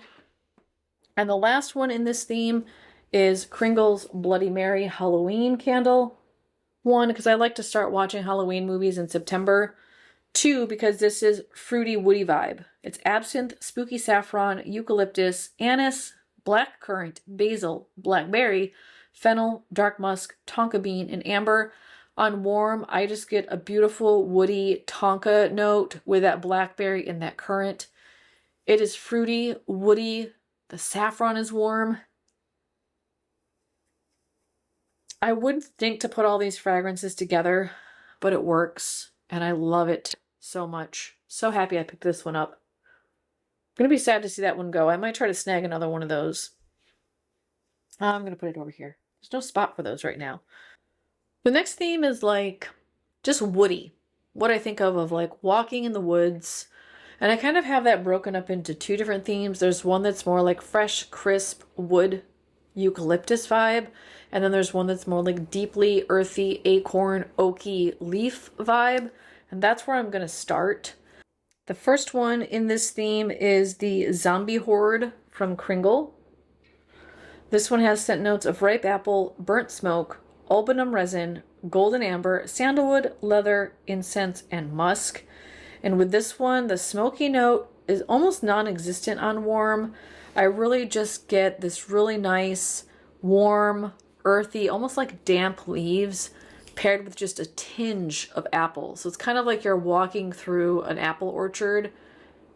And the last one in this theme is Kringle's Bloody Mary Halloween candle. 1, because I like to start watching Halloween movies in September. 2, because this is fruity, woody vibe. It's absinthe, spooky saffron, eucalyptus, anise, black currant, basil, blackberry, fennel, dark musk, tonka bean, and amber. On warm, I just get a beautiful woody tonka note with that blackberry and that currant. It is fruity, woody. The saffron is warm. I wouldn't think to put all these fragrances together, but it works, and I love it so much. So happy I picked this one up. I'm going to be sad to see that one go. I might try to snag another one of those. I'm going to put it over here. There's no spot for those right now. The next theme is like just woody. What I think of like walking in the woods. And I kind of have that broken up into 2 different themes. There's one that's more like fresh, crisp wood eucalyptus vibe. And then there's one that's more like deeply earthy, acorn, oaky leaf vibe. And that's where I'm going to start. The first one in this theme is the Zombie Horde from Kringle. This one has scent notes of ripe apple, burnt smoke, albinum resin, golden amber, sandalwood, leather, incense, and musk. And with this one, the smoky note is almost non-existent on warm. I really just get this really nice, warm, earthy, almost like damp leaves paired with just a tinge of apple. So it's kind of like you're walking through an apple orchard,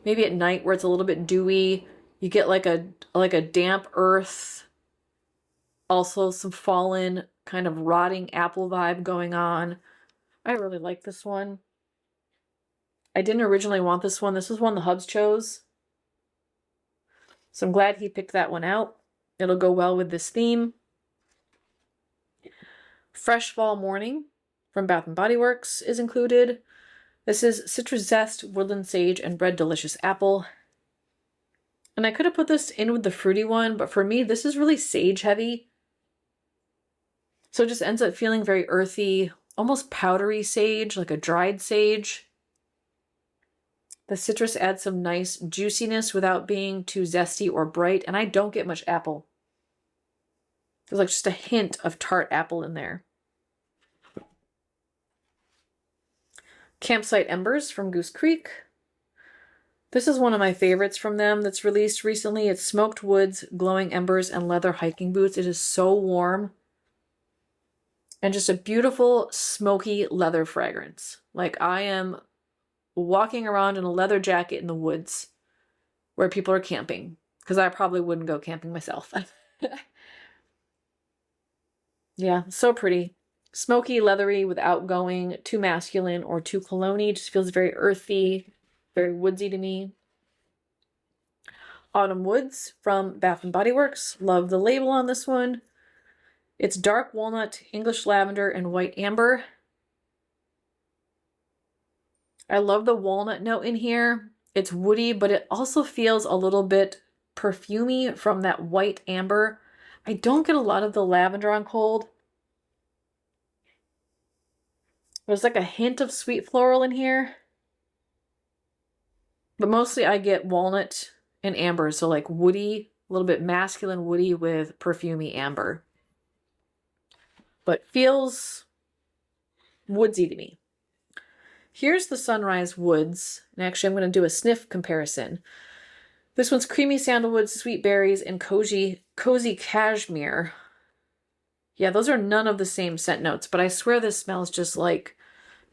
maybe at night where it's a little bit dewy. You get like a damp earth, also some fallen kind of rotting apple vibe going on. I really like this one. I didn't originally want this one. This was one the hubs chose. So I'm glad he picked that one out. It'll go well with this theme. Fresh Fall Morning from Bath & Body Works is included. This is citrus zest, woodland sage, and red delicious apple. And I could have put this in with the fruity one, but for me, this is really sage heavy. So it just ends up feeling very earthy, almost powdery sage, like a dried sage. The citrus adds some nice juiciness without being too zesty or bright, and I don't get much apple. There's like just a hint of tart apple in there. Campsite Embers from Goose Creek. This is one of my favorites from them that's released recently. It's smoked woods, glowing embers, and leather hiking boots. It is so warm. And just a beautiful, smoky leather fragrance. Like I am walking around in a leather jacket in the woods where people are camping, because I probably wouldn't go camping myself. Yeah, so pretty. Smoky, leathery, without going too masculine or too cologne-y. Just feels very earthy, very woodsy to me. Autumn Woods from Bath & Body Works. Love the label on this one. It's dark walnut, English lavender, and white amber. I love the walnut note in here. It's woody, but it also feels a little bit perfumey from that white amber. I don't get a lot of the lavender on cold. There's like a hint of sweet floral in here. But mostly I get walnut and amber, so like woody, a little bit masculine woody with perfumey amber. But feels woodsy to me. Here's the Sunrise Woods, and actually I'm going to do a sniff comparison. This one's creamy sandalwood, sweet berries, and cozy cashmere. Yeah, those are none of the same scent notes, but I swear this smells just like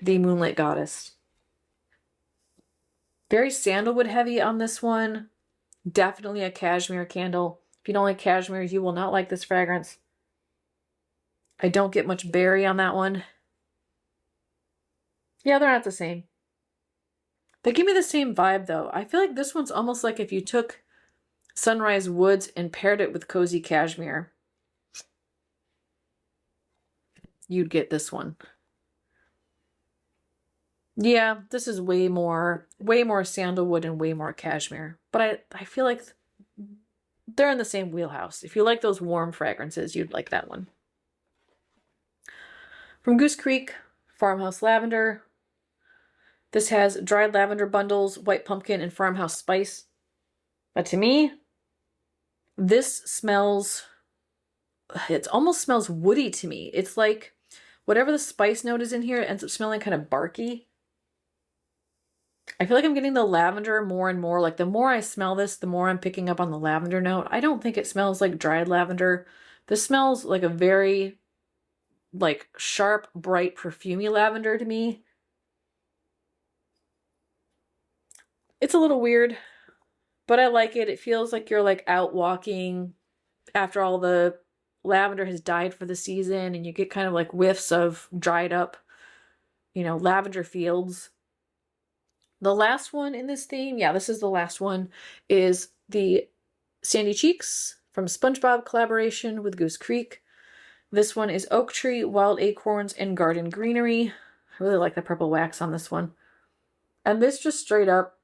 the Moonlit Goddess. Very sandalwood heavy on this one. Definitely a cashmere candle. If you don't like cashmere, you will not like this fragrance. I don't get much berry on that one. Yeah, they're not the same. They give me the same vibe though. I feel like this one's almost like if you took Sunrise Woods and paired it with Cozy Cashmere, you'd get this one. Yeah, this is way more sandalwood and way more cashmere. But I feel like they're in the same wheelhouse. If you like those warm fragrances, you'd like that one. From Goose Creek, Farmhouse Lavender. This has dried lavender bundles, white pumpkin, and farmhouse spice. But to me, this smells, it almost smells woody to me. It's like whatever the spice note is in here, it ends up smelling kind of barky. I feel like I'm getting the lavender more and more. Like the more I smell this, the more I'm picking up on the lavender note. I don't think it smells like dried lavender. This smells like a very like sharp, bright, perfumey lavender to me. It's a little weird, but I like it. It feels like you're like out walking after all the lavender has died for the season, and you get kind of like whiffs of dried up, you know, lavender fields. The last one in this theme, yeah, this is the last one, is the Sandy Cheeks from SpongeBob collaboration with Goose Creek. This one is Oak Tree, Wild Acorns, and Garden Greenery. I really like the purple wax on this one. And this just straight up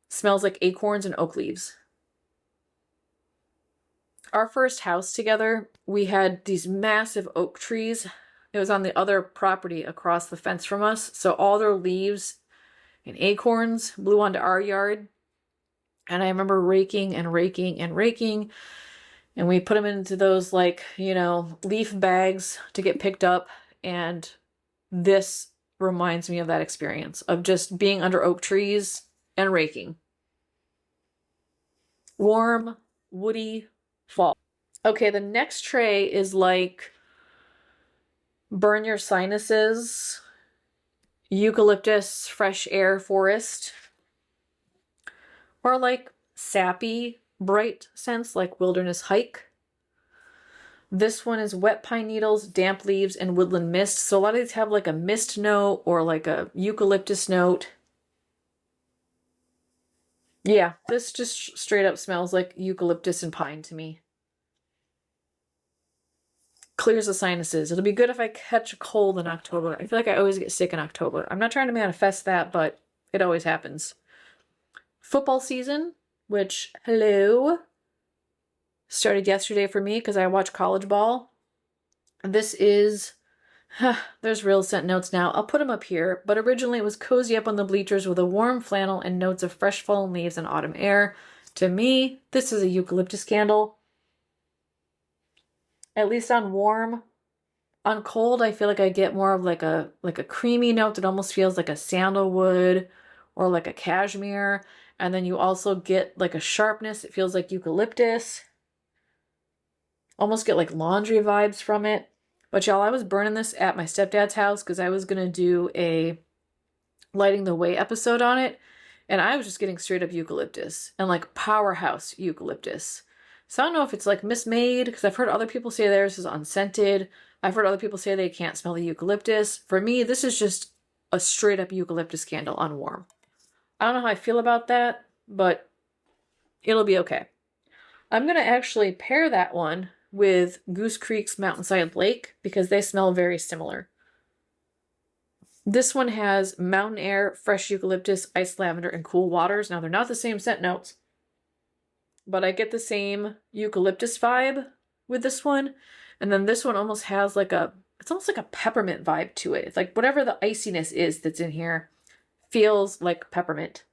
smells like acorns and oak leaves. Our first house together, we had these massive oak trees. It was on the other property across the fence from us. So all their leaves and acorns blew onto our yard. And I remember raking and raking and raking. And we put them into those like, you know, leaf bags to get picked up. And this reminds me of that experience of just being under oak trees and raking. Warm, woody fall. Okay, the next tray is like burn your sinuses, eucalyptus, fresh air forest, or like sappy, bright scents like wilderness hike. This one is wet pine needles, damp leaves, and woodland mist. So a lot of these have like a mist note or like a eucalyptus note. Yeah, this just straight up smells like eucalyptus and pine to me. Clears the sinuses. It'll be good if I catch a cold in October. I feel like I always get sick in October. I'm not trying to manifest that, but it always happens. Football season, which, hello, started yesterday for me because I watch college ball. This is There's real scent notes now. I'll put them up here, but originally it was cozy up on the bleachers with a warm flannel and notes of fresh fallen leaves and autumn air. To me, this is a eucalyptus candle. At least on warm. On cold, I feel like I get more of like a creamy note that almost feels like a sandalwood or like a cashmere. And then you also get like a sharpness. It feels like eucalyptus. Almost get like laundry vibes from it. But y'all, I was burning this at my stepdad's house because I was going to do a lighting the way episode on it. And I was just getting straight up eucalyptus and like powerhouse eucalyptus. So I don't know if it's like mismade because I've heard other people say theirs is unscented. I've heard other people say they can't smell the eucalyptus. For me, this is just a straight up eucalyptus candle on warm. I don't know how I feel about that, but it'll be okay. I'm going to actually pair that one with Goose Creek's Mountainside Lake because they smell very similar. This one has mountain air, fresh eucalyptus, iced lavender, and cool waters. Now, they're not the same scent notes, but I get the same eucalyptus vibe with this one. And then this one almost has like it's almost like a peppermint vibe to it. It's like whatever the iciness is that's in here feels like peppermint.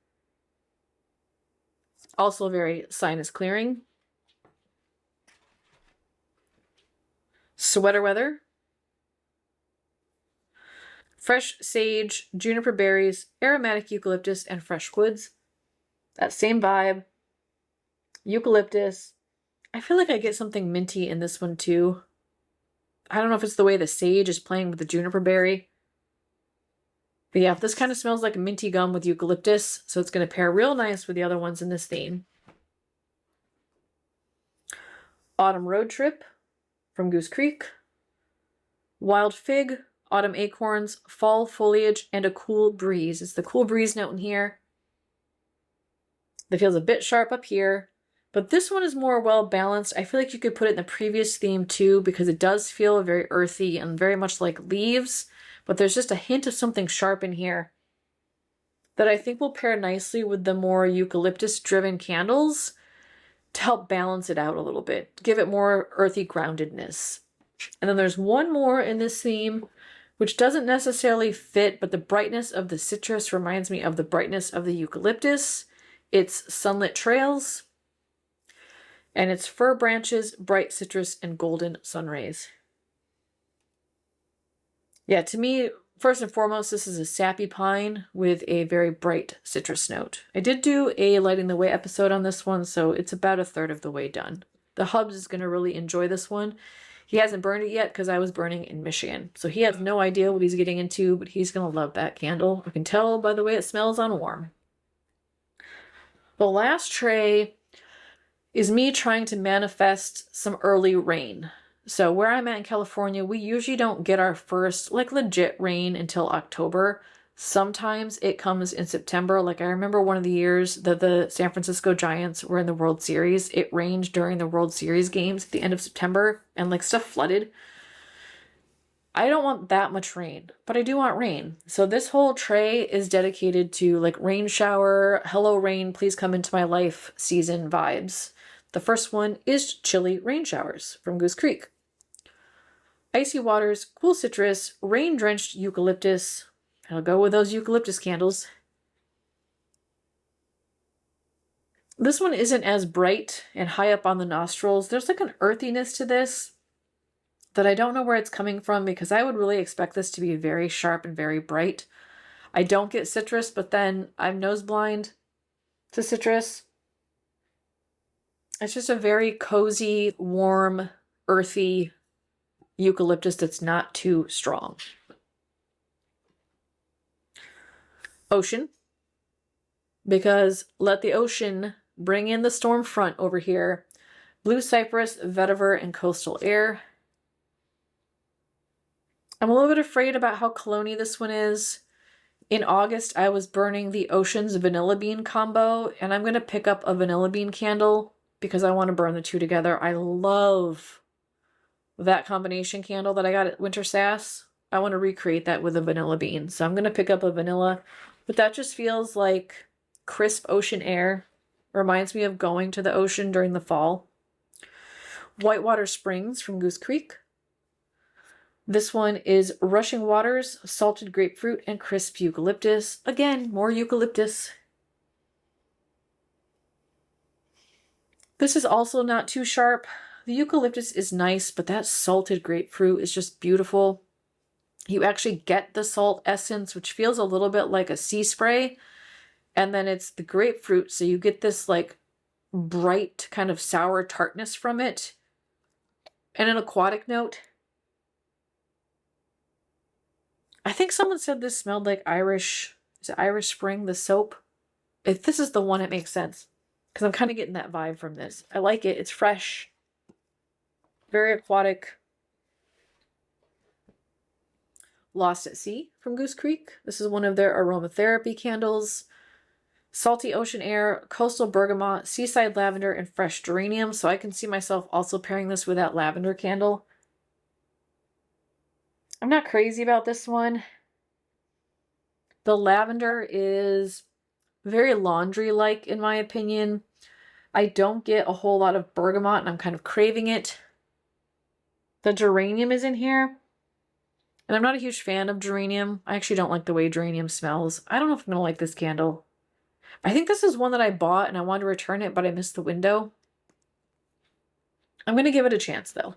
Also very sinus clearing. Sweater weather. Fresh sage, juniper berries, aromatic eucalyptus, and fresh woods. That same vibe. Eucalyptus. I feel like I get something minty in this one too. I don't know if it's the way the sage is playing with the juniper berry. But yeah, this kind of smells like minty gum with eucalyptus, so it's going to pair real nice with the other ones in this theme. Autumn Road Trip from Goose Creek. Wild Fig, Autumn Acorns, Fall Foliage, and a Cool Breeze. It's the cool breeze note in here. That feels a bit sharp up here. But this one is more well balanced. I feel like you could put it in the previous theme too because it does feel very earthy and very much like leaves. But there's just a hint of something sharp in here that I think will pair nicely with the more eucalyptus-driven candles to help balance it out a little bit, give it more earthy groundedness. And then there's one more in this theme, which doesn't necessarily fit, but the brightness of the citrus reminds me of the brightness of the eucalyptus. It's Sunlit Trails, and it's fir branches, bright citrus, and golden sun rays. Yeah, to me, first and foremost, this is a sappy pine with a very bright citrus note. I did do a Lighting the Way episode on this one, so it's about a third of the way done. The Hubs is going to really enjoy this one. He hasn't burned it yet because I was burning in Michigan, so he has no idea what he's getting into, but he's going to love that candle. I can tell by the way it smells on warm. The last tray is me trying to manifest some early rain. So where I'm at in California, we usually don't get our first like legit rain until October. Sometimes it comes in September. Like I remember one of the years that the San Francisco Giants were in the World Series. It rained during the World Series games at the end of September and like stuff flooded. I don't want that much rain, but I do want rain. So this whole tray is dedicated to like rain shower, hello rain, please come into my life season vibes. The first one is chilly rain showers from Goose Creek. Icy waters, cool citrus, rain-drenched eucalyptus. I'll go with those eucalyptus candles. This one isn't as bright and high up on the nostrils. There's like an earthiness to this that I don't know where it's coming from because I would really expect this to be very sharp and very bright. I don't get citrus, but then I'm nose blind to citrus. It's just a very cozy, warm, earthy eucalyptus that's not too strong. Ocean. Because let the ocean bring in the storm front over here. Blue cypress, vetiver, and coastal air. I'm a little bit afraid about how cologne-y this one is. In August, I was burning the Ocean's Vanilla Bean combo, and I'm going to pick up a Vanilla Bean candle because I want to burn the two together. I love that combination candle that I got at Winter Sass. I want to recreate that with a Vanilla Bean. So I'm going to pick up a vanilla, but that just feels like crisp ocean air. Reminds me of going to the ocean during the fall. Whitewater Springs from Goose Creek. This one is Rushing Waters, Salted Grapefruit, and Crisp Eucalyptus. Again, more eucalyptus. This is also not too sharp. The eucalyptus is nice, but that salted grapefruit is just beautiful. You actually get the salt essence, which feels a little bit like a sea spray. And then it's the grapefruit, so you get this like bright kind of sour tartness from it. And an aquatic note. I think someone said this smelled like Irish, is it Irish Spring, the soap? If this is the one, it makes sense. Because I'm kind of getting that vibe from this. I like it. It's fresh. Very aquatic. Lost at Sea from Goose Creek. This is one of their aromatherapy candles. Salty Ocean Air, Coastal Bergamot, Seaside Lavender, and Fresh Geranium. So I can see myself also pairing this with that lavender candle. I'm not crazy about this one. The lavender is very laundry-like in my opinion. I don't get a whole lot of bergamot and I'm kind of craving it. The geranium is in here. And I'm not a huge fan of geranium. I actually don't like the way geranium smells. I don't know if I'm going to like this candle. I think this is one that I bought and I wanted to return it, but I missed the window. I'm going to give it a chance though.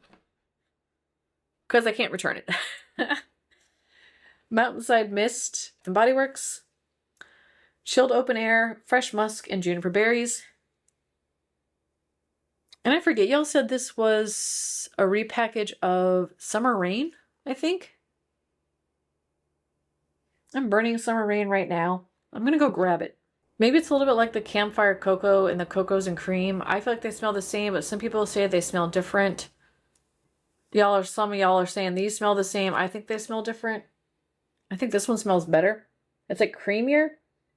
Because I can't return it. Mountainside Mist and Body Works. Chilled Open Air, Fresh Musk, and Juniper Berries. And I forget, y'all said this was a repackage of Summer Rain, I think. I'm burning Summer Rain right now. I'm going to go grab it. Maybe it's a little bit like the Campfire Cocoa and the Cocos and Cream. I feel like they smell the same, but some people say they smell different. Some of y'all are saying these smell the same. I think they smell different. I think this one smells better. It's like creamier.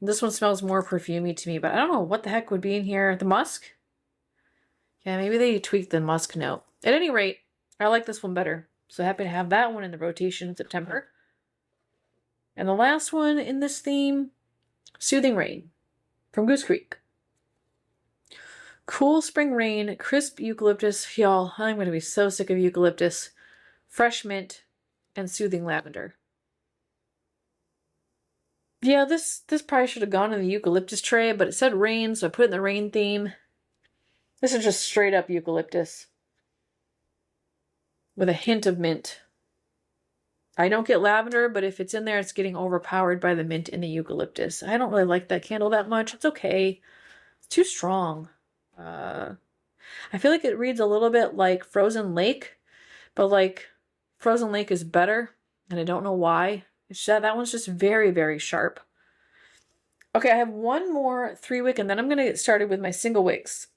This one smells more perfumey to me, but I don't know what the heck would be in here. The musk? Yeah, maybe they tweaked the musk note. At any rate, I like this one better. So happy to have that one in the rotation in September. And the last one in this theme, Soothing Rain from Goose Creek. Cool Spring Rain, Crisp Eucalyptus. Y'all, I'm going to be so sick of eucalyptus. Fresh Mint, and Soothing Lavender. Yeah, this probably should have gone in the eucalyptus tray, but it said rain, so I put it in the rain theme. This is just straight up eucalyptus. With a hint of mint. I don't get lavender, but if it's in there, it's getting overpowered by the mint and the eucalyptus. I don't really like that candle that much. It's okay. It's too strong. I feel like it reads a little bit like Frozen Lake, but like Frozen Lake is better, and I don't know why. It's just, that one's just very, very sharp. Okay, I have one more 3-wick, and then I'm going to get started with my single wicks.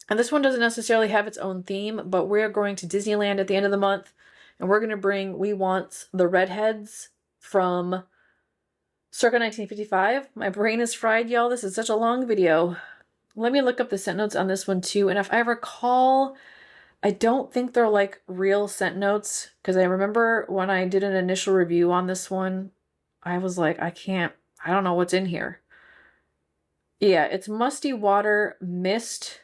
And this one doesn't necessarily have its own theme, but we're going to Disneyland at the end of the month, and we're going to bring We Want the Redheads from circa 1955. My brain is fried, y'all. This is such a long video. Let me look up the scent notes on this one too. And if I recall, I don't think they're like real scent notes, because I remember when I did an initial review on this one, I was like, I don't know what's in here. Yeah, it's musty water, mist,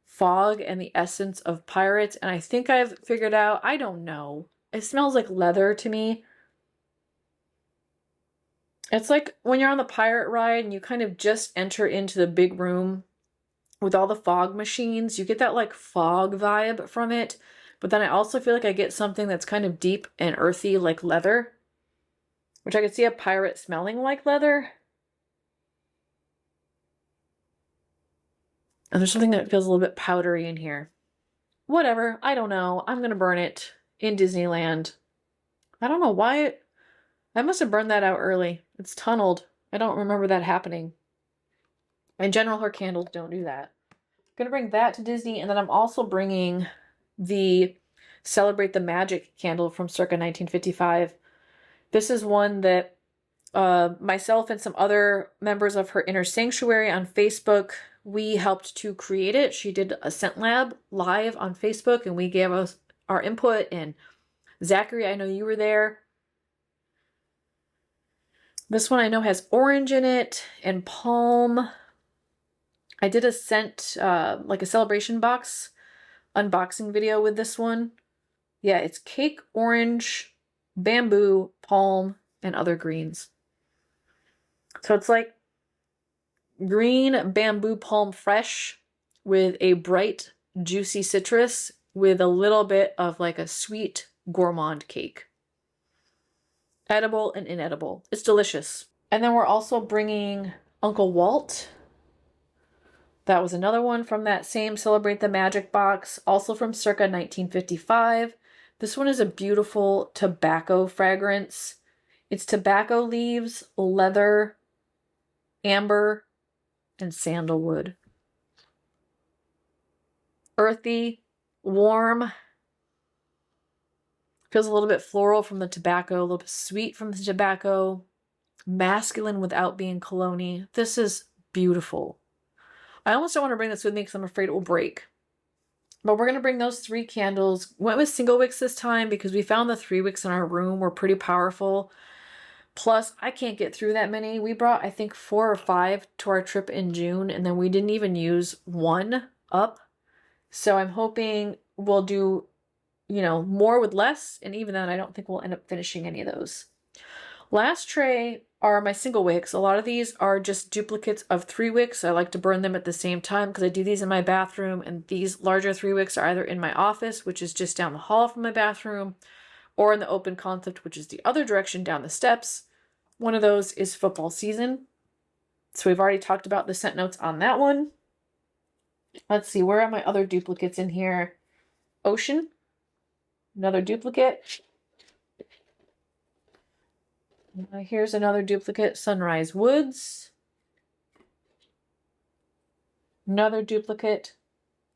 fog, and the essence of pirates. And I think I've figured out, I don't know. It smells like leather to me. It's like when you're on the pirate ride and you kind of just enter into the big room with all the fog machines. You get that like fog vibe from it. But then I also feel like I get something that's kind of deep and earthy like leather. Which I could see a pirate smelling like leather. And there's something that feels a little bit powdery in here. Whatever, I don't know. I'm going to burn it in Disneyland. I don't know why I must have burned that out early. It's tunneled. I don't remember that happening. In general, her candles don't do that. I'm going to bring that to Disney, and then I'm also bringing the Celebrate the Magic candle from circa 1955. This is one that myself and some other members of her inner sanctuary on Facebook, we helped to create it. She did a scent lab live on Facebook, and we gave us our input. And Zachary, I know you were there. This one I know has orange in it and palm. I did a scent, like a celebration box unboxing video with this one. Yeah, it's cake, orange, bamboo, palm, and other greens. So it's like green bamboo palm fresh with a bright, juicy citrus with a little bit of like a sweet gourmand cake. Edible and inedible. It's delicious. And then we're also bringing Uncle Walt. That was another one from that same Celebrate the Magic box, also from circa 1955. This one is a beautiful tobacco fragrance. It's tobacco leaves, leather, amber, and sandalwood. Earthy, warm. Feels a little bit floral from the tobacco, a little bit sweet from the tobacco. Masculine without being cologne-y. This is beautiful. I almost don't want to bring this with me because I'm afraid it will break. But we're going to bring those 3 candles. Went with single wicks this time because we found the 3 wicks in our room were pretty powerful. Plus, I can't get through that many. We brought, I think, 4 or 5 to our trip in June, and then we didn't even use 1 up. So I'm hoping we'll do, you know, more with less, and even then I don't think we'll end up finishing any of those. Last tray are my single wicks. A lot of these are just duplicates of 3 wicks. I like to burn them at the same time because I do these in my bathroom, and these larger 3 wicks are either in my office, which is just down the hall from my bathroom, or in the open concept, which is the other direction down the steps. One of those is football season. So we've already talked about the scent notes on that one. Let's see, where are my other duplicates in here? Ocean, another duplicate. Here's another duplicate, Sunrise Woods. Another duplicate,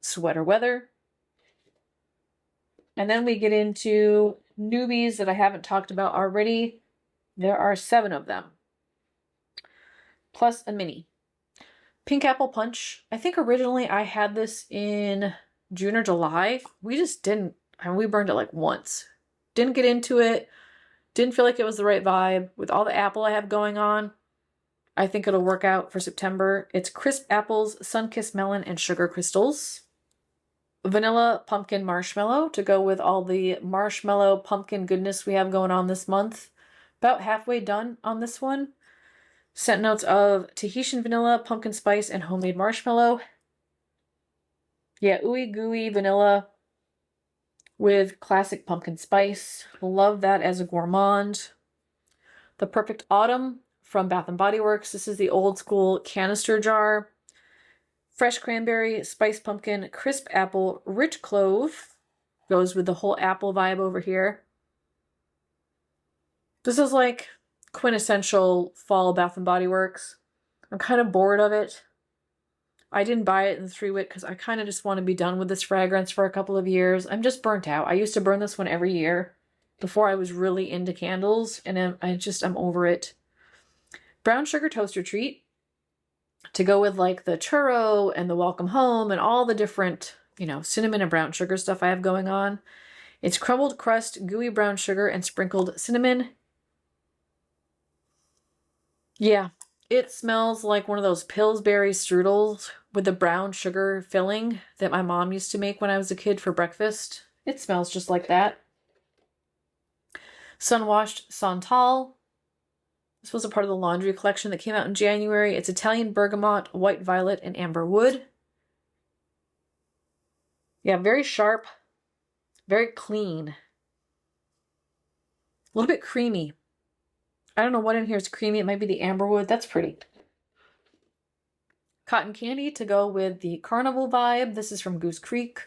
Sweater Weather. And then we get into newbies that I haven't talked about already. There are 7 of them, plus a mini. Pink Apple Punch. I think originally I had this in June or July. We just didn't, I mean, we burned it like once. Didn't get into it. Didn't feel like it was the right vibe. With all the apple I have going on, I think it'll work out for September. It's crisp apples, sun-kissed melon, and sugar crystals. Vanilla pumpkin marshmallow to go with all the marshmallow pumpkin goodness we have going on this month. About halfway done on this one. Scent notes of Tahitian vanilla, pumpkin spice, and homemade marshmallow. Yeah, ooey gooey vanilla with classic pumpkin spice. Love that as a gourmand. The Perfect Autumn from Bath & Body Works. This is the old school canister jar. Fresh cranberry, spiced pumpkin, crisp apple, rich clove. Goes with the whole apple vibe over here. This is like quintessential fall Bath & Body Works. I'm kind of bored of it. I didn't buy it in the 3 wick because I kind of just want to be done with this fragrance for a couple of years. I'm just burnt out. I used to burn this one every year before I was really into candles, and I'm over it. Brown sugar toaster treat to go with like the churro and the welcome home and all the different, you know, cinnamon and brown sugar stuff I have going on. It's crumbled crust, gooey brown sugar, and sprinkled cinnamon. Yeah, it smells like one of those Pillsbury strudels with the brown sugar filling that my mom used to make when I was a kid for breakfast. It smells just like that. Sun-washed Santal. This was a part of the laundry collection that came out in January. It's Italian bergamot, white violet, and amber wood. Yeah, very sharp, very clean. A little bit creamy. I don't know what in here is creamy. It might be the amberwood. That's pretty. Cotton candy to go with the carnival vibe. This is from Goose Creek.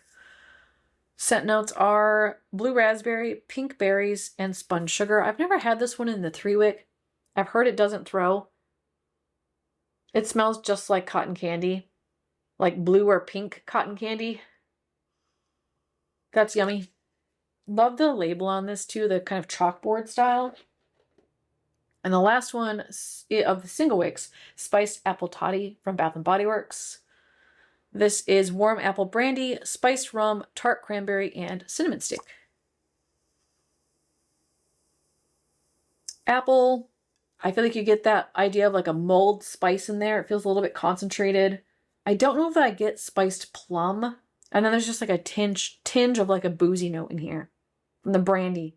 Scent notes are blue raspberry, pink berries, and spun sugar. I've never had this one in the 3 wick. I've heard it doesn't throw. It smells just like cotton candy. Like blue or pink cotton candy. That's yummy. Love the label on this too, the kind of chalkboard style. And the last one of the single wicks, spiced apple toddy from Bath & Body Works. This is warm apple brandy, spiced rum, tart cranberry, and cinnamon stick. Apple, I feel like you get that idea of like a mulled spice in there. It feels a little bit concentrated. I don't know if I get spiced plum. And then there's just like a tinge of like a boozy note in here. from the brandy.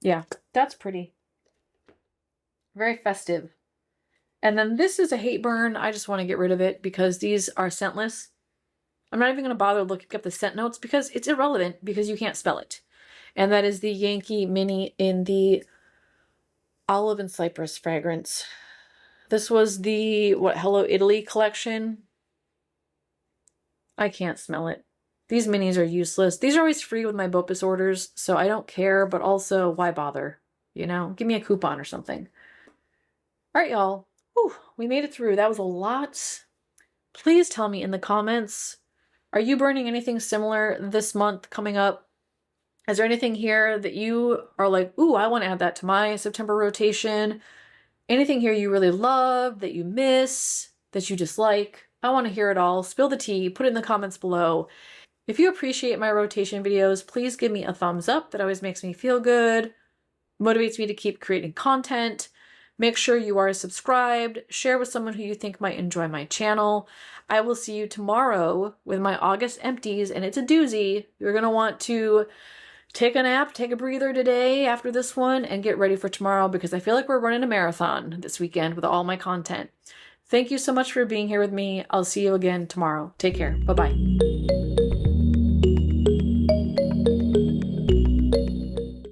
Yeah, that's pretty. Very festive. And then this is a hate burn. I just want to get rid of it because these are scentless. I'm not even going to bother looking up the scent notes because it's irrelevant because you can't spell it. And that is the Yankee Mini in the olive and cypress fragrance. This was the, what, Hello Italy collection. I can't smell it. These minis are useless. These are always free with my BOPUS orders, so I don't care, but also, why bother? You know, give me a coupon or something. All right, y'all. Whew, we made it through. That was a lot. Please tell me in the comments, are you burning anything similar this month coming up? Is there anything here that you are like, ooh, I want to add that to my September rotation? Anything here you really love, that you miss, that you dislike? I want to hear it all. Spill the tea. Put it in the comments below. If you appreciate my rotation videos, please give me a thumbs up. That always makes me feel good, motivates me to keep creating content. Make sure you are subscribed. Share with someone who you think might enjoy my channel. I will see you tomorrow with my August empties, and it's a doozy. You're going to want to take a nap, take a breather today after this one, and get ready for tomorrow because I feel like we're running a marathon this weekend with all my content. Thank you so much for being here with me. I'll see you again tomorrow. Take care. Bye-bye.